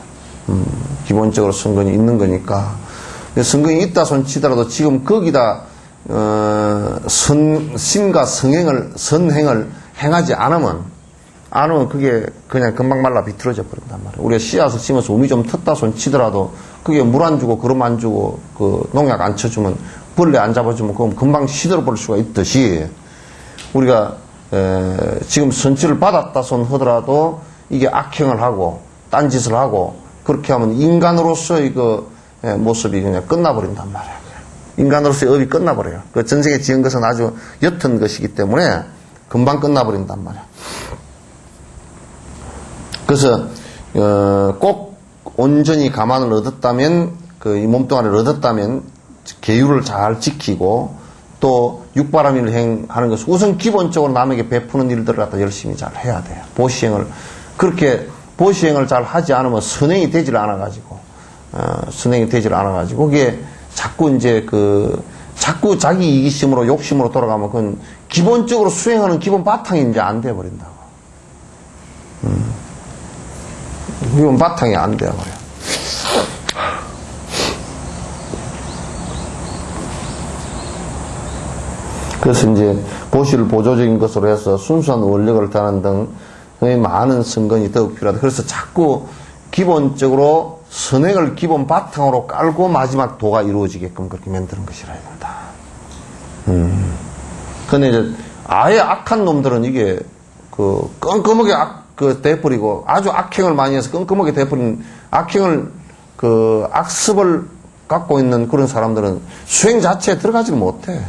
기본적으로 선근이 있는 거니까 선근이 있다 손치더라도 지금 거기다 신과 선행을 행하지 않으면 그게 그냥 금방 말라 비틀어져 버린단 말이에요. 우리가 씨앗을 심어서 우미 좀 텄다 손치더라도 그게 물 안 주고 거름 안 주고 농약 안 쳐주면 벌레 안 잡아주면 그럼 금방 시들어 버릴 수가 있듯이 우리가 지금 선치를 받았다 손 하더라도 이게 악행을 하고 딴짓을 하고 그렇게 하면 인간으로서의 모습이 그냥 끝나버린단 말이에요. 인간으로서의 업이 끝나버려요. 그 전생에 지은 것은 아주 옅은 것이기 때문에 금방 끝나버린단 말이에요. 그래서 꼭 온전히 가만을 얻었다면 이 몸뚱아리를 얻었다면 계율을 잘 지키고 또 육바라밀을 행하는 것은 우선 기본적으로 남에게 베푸는 일들을 갖다 열심히 잘 해야 돼요. 보시행을 그렇게 보시행을 잘 하지 않으면 선행이 되질 않아가지고 그게 자꾸 이제 자꾸 자기 이기심으로 욕심으로 돌아가면 그건 기본적으로 수행하는 기본 바탕이 이제 안 돼버린다고. 기본 바탕이 안 돼버려. 그래서 이제 보시를 보조적인 것으로 해서 순수한 원력을 다하는 등의 많은 선근이 더욱 필요하다. 그래서 자꾸 기본적으로 선행을 기본 바탕으로 깔고 마지막 도가 이루어지게끔 그렇게 만드는 것이라 된다. 근데 이제 아예 악한 놈들은 이게 끔끔하게 돼버리고 아주 악행을 많이 해서 끔끔하게 돼버린 악행을 악습을 갖고 있는 그런 사람들은 수행 자체에 들어가지를 못해.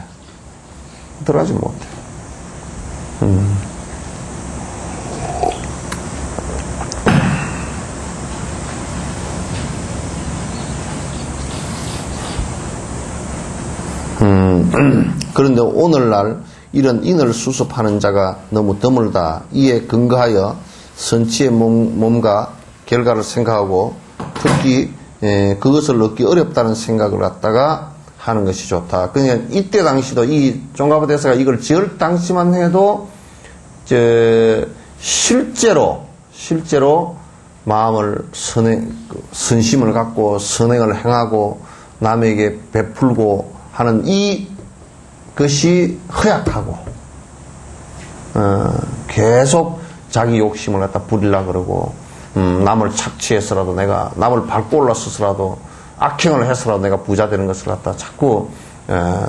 그런데 오늘날 이런 인을 수습하는 자가 너무 드물다. 이에 근거하여 선치의 몸과 결과를 생각하고 특히 그것을 얻기 어렵다는 생각을 갖다가 하는 것이 좋다. 그냥 이때 당시도 이 종가부 대사가 이걸 지을 당시만 해도 실제로 마음을 선심을 갖고 선행을 행하고 남에게 베풀고 하는 이것이 허약하고 계속 자기 욕심을 갖다 부리려고 그러고 남을 착취해서라도 내가 남을 밟고 올라서서라도 악행을 해서라도 내가 부자 되는 것을 갖다 자꾸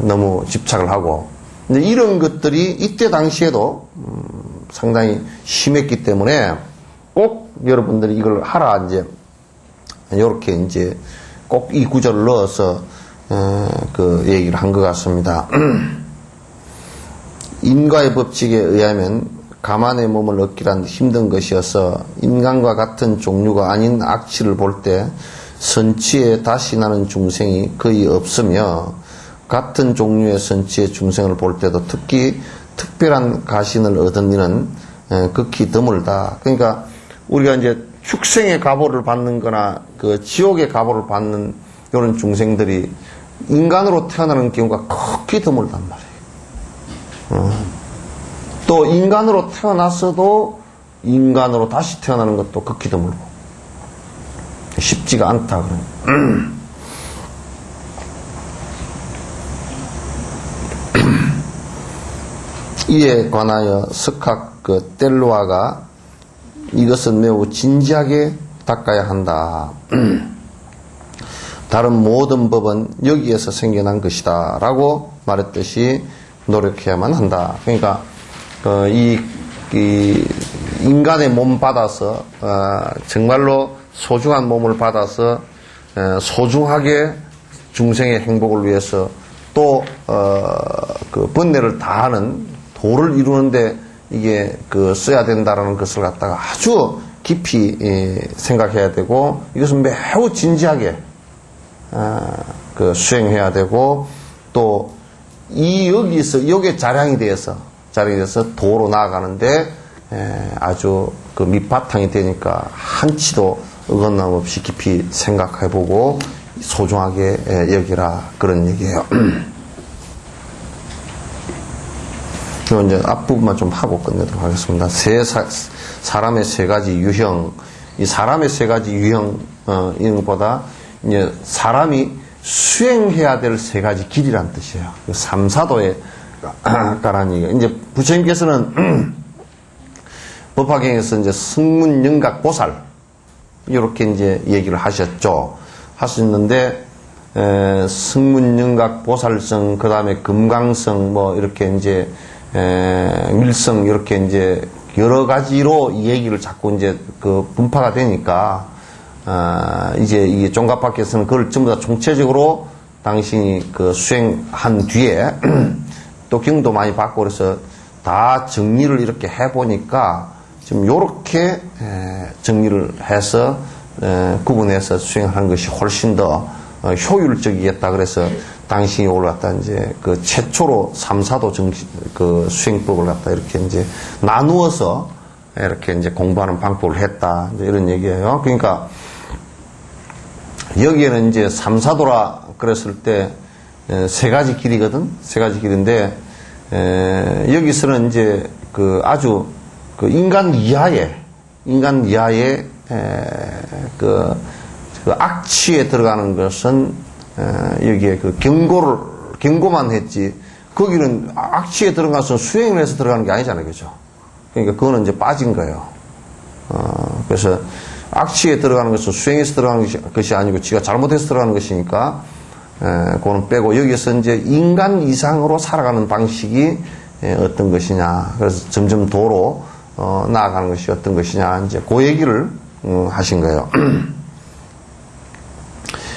너무 집착을 하고 근데 이런 것들이 이때 당시에도 상당히 심했기 때문에 꼭 여러분들이 이걸 하라 이제 이렇게 이제 꼭 이 구절을 넣어서 얘기를 한 것 같습니다. 인과의 법칙에 의하면 가만의 몸을 얻기란 힘든 것이어서 인간과 같은 종류가 아닌 악취를 볼 때 선치에 다시 나는 중생이 거의 없으며 같은 종류의 선치의 중생을 볼 때도 특히 특별한 가신을 얻은 이는 극히 드물다. 그러니까 우리가 이제 축생의 가보를 받는 거나 지옥의 가보를 받는 이런 중생들이 인간으로 태어나는 경우가 극히 드물단 말이에요. 또 인간으로 태어났어도 인간으로 다시 태어나는 것도 극히 드물고 쉽지가 않다. 이에 관하여 석학 뗄로아가 이것은 매우 진지하게 닦아야 한다. 다른 모든 법은 여기에서 생겨난 것이다 라고 말했듯이 노력해야만 한다. 그러니까 인간의 몸 받아서 정말로 소중한 몸을 받아서 소중하게 중생의 행복을 위해서 또 그 번뇌를 다하는 도를 이루는데 이게 그 써야 된다라는 것을 갖다가 아주 깊이 생각해야 되고 이것은 매우 진지하게 그 수행해야 되고 또 이 여기에 자량이 되어서 도로 나아가는데 아주 그 밑바탕이 되니까 한치도 어긋남 없이 깊이 생각해보고 소중하게 여기라 그런 얘기예요. 그리고 이제 앞부분만 좀 하고 끝내도록 하겠습니다. 사람의 세 가지 유형, 이 사람의 세 가지 유형 이런 것보다 이제 사람이 수행해야 될 세 가지 길이란 뜻이에요. 삼사도에 가라는 얘기예요. 이제 부처님께서는 법화경에서 이제 승문영각 보살 이렇게 이제 얘기를 하셨는데 승문영각 보살성 그 다음에 금강성 뭐 이렇게 이제 밀성 이렇게 이제 여러 가지로 이 얘기를 자꾸 이제 그 분파가 되니까 이제 이 종각밖에서는 그걸 전부 다 총체적으로 당신이 그 수행한 뒤에 또 경도 많이 받고 그래서 다 정리를 이렇게 해보니까 지금 요렇게 정리를 해서 구분해서 수행하는 것이 훨씬 더 효율적이겠다. 그래서 당신이 올랐다 이제 그 최초로 삼사도 그 수행법을 갖다 이렇게 이제 나누어서 이렇게 이제 공부하는 방법을 했다. 이제 이런 얘기예요. 그러니까 여기에는 이제 삼사도라 그랬을 때 세 가지 길이거든. 세 가지 길인데 여기서는 이제 그 아주 그 인간 이하의 그 악취에 들어가는 것은 여기에 그 경고만 했지 거기는 악취에 들어가서 수행을 해서 들어가는 게 아니잖아요, 그죠? 그러니까 그거는 이제 빠진 거예요. 그래서 악취에 들어가는 것은 수행해서 들어가는 것이 아니고 지가 잘못해서 들어가는 것이니까 그거는 빼고 여기서 이제 인간 이상으로 살아가는 방식이 어떤 것이냐. 그래서 점점 도로 나아가는 것이 어떤 것이냐. 이제 그 얘기를 하신 거예요.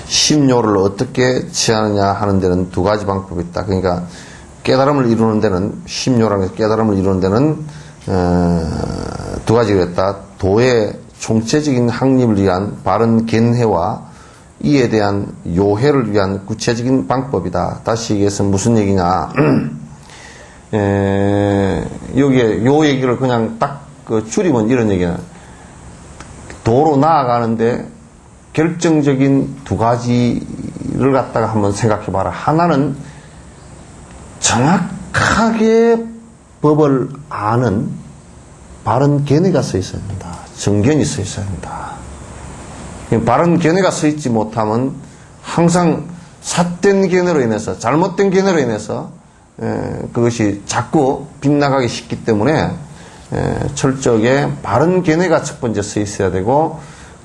심요를 어떻게 취하느냐 하는 데는 두 가지 방법이 있다. 그러니까 깨달음을 이루는 데는 심요라는 깨달음을 이루는 데는 두 가지가 있다. 도의 총체적인 확립을 위한 바른 견해와 이에 대한 요해를 위한 구체적인 방법이다. 다시 얘기해서 무슨 얘기냐. 여기에 요 얘기를 그냥 딱 그 줄이면 이런 얘기는 도로 나아가는데 결정적인 두 가지를 갖다가 한번 생각해 봐라. 하나는 정확하게 법을 아는 바른 견해가 서 있어야 된다. 정견이 서 있어야 된다. 바른 견해가 서 있지 못하면 항상 삿된 견해로 인해서 잘못된 견해로 인해서 그것이 자꾸 빗나가기 쉽기 때문에 철저하게 바른 견해가 첫 번째 서 있어야 되고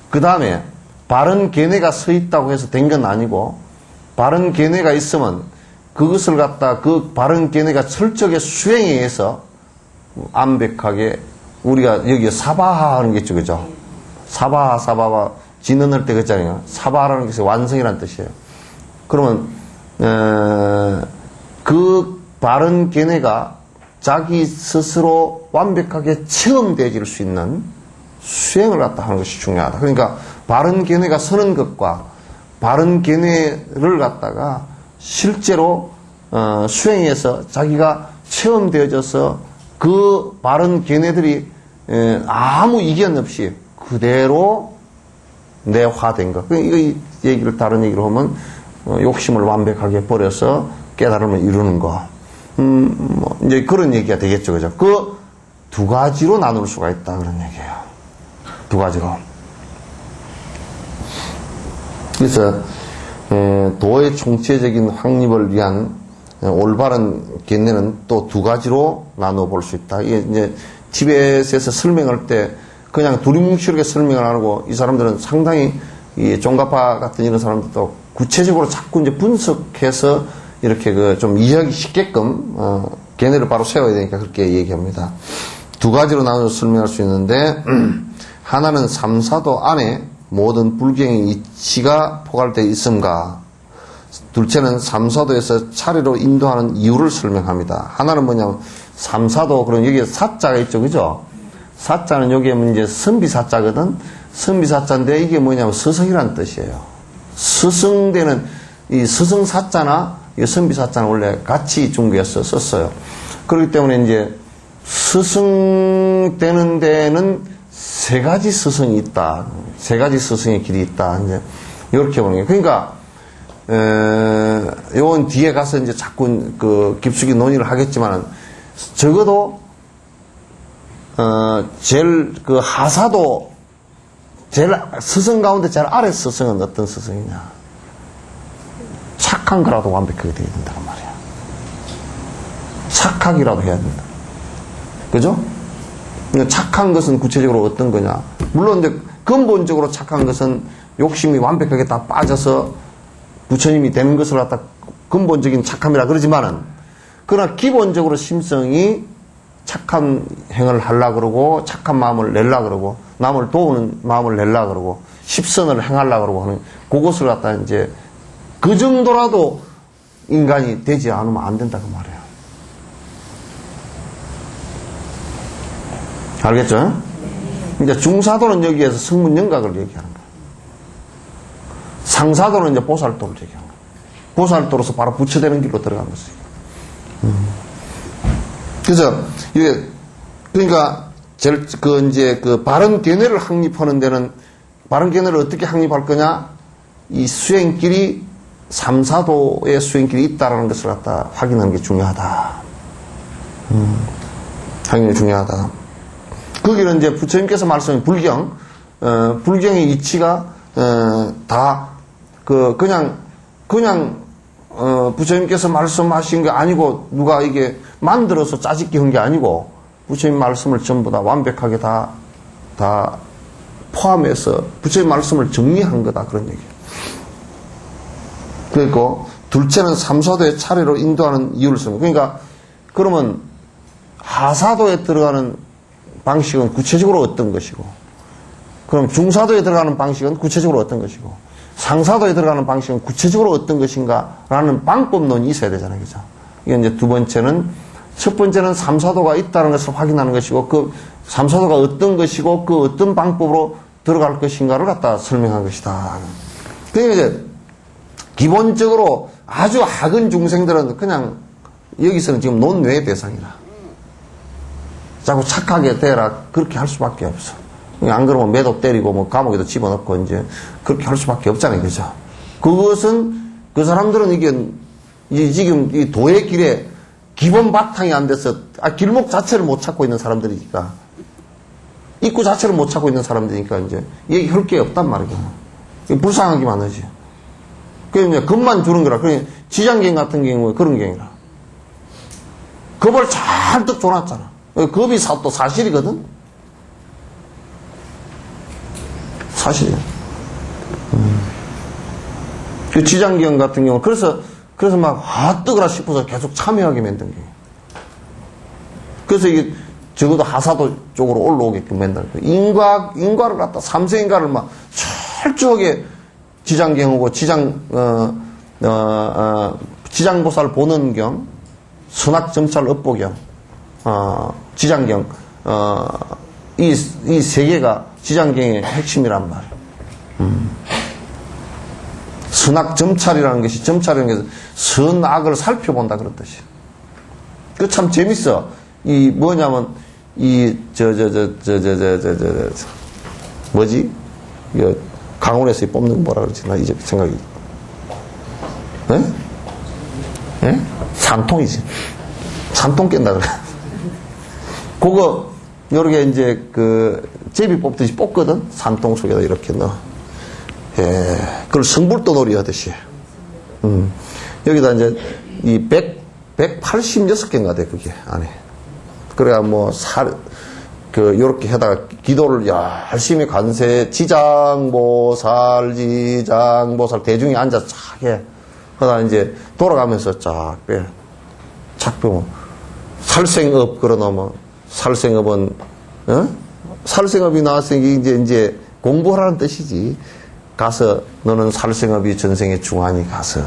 그 다음에 바른 견해가 서 있다고 해서 된 건 아니고 바른 견해가 있으면 그것을 갖다 그 바른 견해가 철저하게 수행에 의해서 완벽하게 우리가 여기에 사바하 하는 게 있죠, 그죠? 사바하 진언할 때 그랬잖아요. 사바하라는 것이 완성이라는 뜻이에요. 그러면 그 바른 견해가 자기 스스로 완벽하게 체험되어질 수 있는 수행을 갖다 하는 것이 중요하다. 그러니까 바른 견해가 서는 것과 바른 견해를 갖다가 실제로 수행해서 자기가 체험되어져서 그 바른 견해들이 아무 이견 없이 그대로 내화된 것. 이 얘기를 다른 얘기로 하면 욕심을 완벽하게 버려서 깨달음을 이루는 거. 뭐 이제 그런 얘기가 되겠죠, 그죠? 그 두 가지로 나눌 수가 있다 그런 얘기예요. 두 가지로. 그래서 도의 총체적인 확립을 위한 올바른 견해는 또 두 가지로 나눠 볼 수 있다. 이게 이제 티벳에서 설명할 때 그냥 두리뭉실하게 설명을 안 하고 이 사람들은 상당히 이 종가파 같은 이런 사람들도 구체적으로 자꾸 이제 분석해서 이렇게 그 좀 이해하기 쉽게끔 견해를 바로 세워야 되니까 그렇게 얘기합니다. 두 가지로 나눠서 설명할 수 있는데, 하나는 삼사도 안에 모든 불경의 이치가 포괄되어 있음과, 둘째는 삼사도에서 차례로 인도하는 이유를 설명합니다. 하나는 뭐냐면, 삼사도, 그럼 여기에 사자가 있죠, 그죠? 사자는 여기에 이제 선비사자거든? 선비사자인데 이게 뭐냐면 스승이라는 뜻이에요. 스승되는, 이 스승사자나 이 선비사자는 원래 같이 중국에서 썼어요. 그렇기 때문에 이제 스승 되는 데는 세 가지 스승이 있다. 세 가지 스승의 길이 있다. 이제 이렇게 보는 거예요. 그러니까 요건 뒤에 가서 이제 자꾸 그 깊숙이 논의를 하겠지만 적어도 제일 그 하사도 제일 스승 가운데 제일 아래 스승은 어떤 스승이냐? 착한 거라도 완벽하게 되어야 된다는 말이야. 착하기라도 해야 된다. 그죠? 착한 것은 구체적으로 어떤 거냐? 물론 이제 근본적으로 착한 것은 욕심이 완벽하게 다 빠져서 부처님이 되는 것을 갖다 근본적인 착함이라 그러지만은, 그러나 기본적으로 심성이 착한 행을 하려고 그러고, 착한 마음을 내려고 그러고, 남을 도우는 마음을 내려고 그러고, 십선을 행하려고 그러고 하는 그것을 갖다 이제 그 정도라도 인간이 되지 않으면 안 된다 그 말이에요. 알겠죠? 이제 중사도는 여기에서 성문영각을 얘기하는 거예요. 상사도는 이제 보살도를 얘기하는 거예요. 보살도로서 바로 부처되는 길로 들어간 것이에요. 그래서 이게 그러니까 제일 이제 바른 견해를 확립하는 데는, 바른 견해를 어떻게 확립할 거냐? 이 수행길이 삼사도의 수행길이 있다라는 것을 갖다 확인하는 게 중요하다. 확인이 중요하다. 거기는 이제 부처님께서 말씀하신 불경의 이치가 다 그냥 부처님께서 말씀하신 게 아니고 누가 이게 만들어서 짜집기 한 게 아니고 부처님 말씀을 전부 다 완벽하게 다 포함해서 부처님 말씀을 정리한 거다 그런 얘기예요. 그리고 둘째는 삼사도의 차례로 인도하는 이유를 씁니다. 그러니까 그러면 하사도에 들어가는 방식은 구체적으로 어떤 것이고, 그럼 중사도에 들어가는 방식은 구체적으로 어떤 것이고, 상사도에 들어가는 방식은 구체적으로 어떤 것인가라는 방법론이 있어야 되잖아요. 그죠? 이게 이제 두 번째는, 첫 번째는 삼사도가 있다는 것을 확인하는 것이고, 그 삼사도가 어떤 것이고, 그 어떤 방법으로 들어갈 것인가를 갖다 설명한 것이다. 그러니까 이제, 기본적으로 아주 학은 중생들은 그냥, 여기서는 지금 논외의 대상이라. 자꾸 착하게 되라. 그렇게 할 수밖에 없어. 안 그러면 매도 때리고 뭐 감옥에도 집어넣고 이제 그렇게 할 수밖에 없잖아요. 그죠? 그것은 그 사람들은 이게 지금 이 도의 길에 기본 바탕이 안 돼서 길목 자체를 못 찾고 있는 사람들이니까, 입구 자체를 못 찾고 있는 사람들이니까 이제 얘기할 게 없단 말이야. 불쌍하기만 하지. 그게 이제 겁만 주는 거라. 그러니 지장경 같은 경우에 그런 경이라. 겁을 잔뜩 줘놨잖아. 겁이 또 사실이거든? 사실이야. 그 지장경 같은 경우, 그래서 막, 뜨거라 싶어서 계속 참여하게 만든 게. 그래서 이게, 적어도 하사도 쪽으로 올라오게끔 만든 거. 인과를 갖다, 삼세인과를 막, 철저하게 지장경하고, 지장보살 보는 경, 선악점찰 업보경, 지장경, 이 세 개가 지장경의 핵심이란 말이에요. 선악점찰이라는 것이, 점찰이라는 것은 선악을 살펴본다 그런 뜻이에요. 그 참 재밌어. 이 뭐냐면, 뭐지? 강원에서 뽑는 뭐라 그러지? 나 이제 생각이. 예? 예? 산통이지. 산통 깬다 그래. 그거, 요렇게 이제 제비 뽑듯이 뽑거든? 산통 속에다 이렇게 넣어. 예. 그걸 성불도 놀이 하듯이. 여기다 이제, 186개인가 돼, 그게, 안에. 그래야 요렇게 해다가 기도를 열심히 관세, 지장보살, 대중이 앉아서 쫙 해. 그러다 이제 돌아가면서 쫙 빼. 착 빼면, 살생업 걸어놓으면, 살생업은, 살생업이 나왔으니 이제 공부하라는 뜻이지. 가서 너는 살생업이 전생의 중환이 가서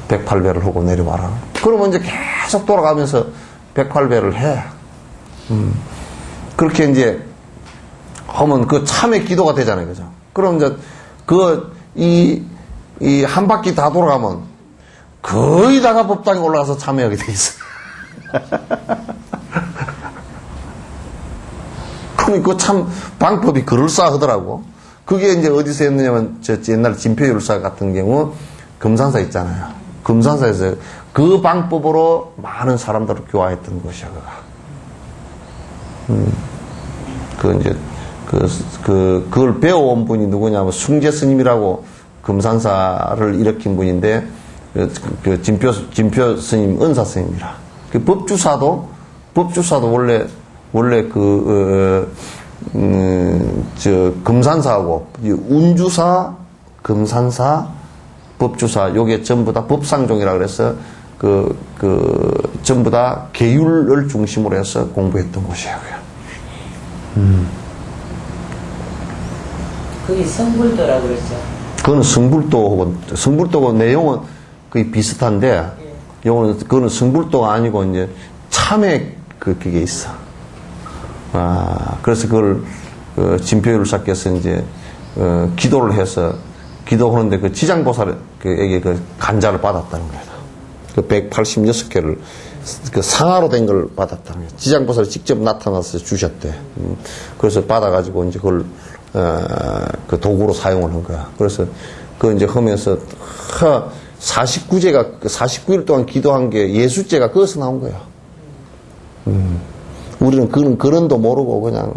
108배를 하고 내려와라. 그러면 이제 계속 돌아가면서 108배를 해. 그렇게 이제 하면 그 참의 기도가 되잖아요. 그죠? 그럼 이제 이 한 바퀴 다 돌아가면 거의 다가 법당에 올라가서 참여하게 돼 있어. 그럼 그 참 방법이 그럴싸하더라고. 그게 이제 어디서 했느냐면 저 옛날 진표율사 같은 경우 금산사 있잖아요. 금산사에서 그 방법으로 많은 사람들을 교화했던 것이야. 그 이제 그걸 배워온 분이 누구냐면 숭재 스님이라고 금산사를 일으킨 분인데 그 진표 스님 은사 스님이라. 그 법주사도 원래 금산사하고 운주사, 금산사, 법주사 요게 전부 다 법상종이라 그래서 전부 다 계율을 중심으로 해서 공부했던 곳이에요. 그게 성불도라고 그랬죠. 그거는 성불도고 내용은 거의 비슷한데, 그거는 성불도가 아니고 이제 참회 그게 있어. 그래서 그걸 진표율사께서 이제 기도를 해서 기도하는데 그 지장보살에게 그 간자를 받았다는 거예요. 그 186개를 그 상하로 된 걸 받았다는 거예요. 지장보살이 직접 나타나서 주셨대. 그래서 받아가지고 이제 그걸 그 도구로 사용을 한 거야. 그래서 그 이제 하면서 49일 동안 기도한 게 예수죄가 거기서 나온 거야. 우리는 그런도 모르고 그냥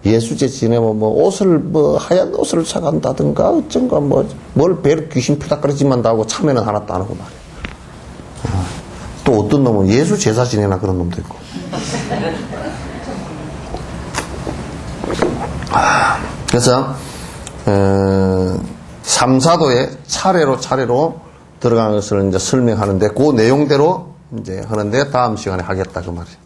예수죄 지내면 옷을 하얀 옷을 사간다든가 어쩐가 뭘 배를 귀신 푸닥거리지만 하고 참여는 하나도 안 하고 말이야. 또 어떤 놈은 예수 제사 지내나 그런 놈도 있고. 그래서 3, 4도에 차례로 들어가는 것을 이제 설명하는데 그 내용대로 이제 하는데 다음 시간에 하겠다 그 말이에요.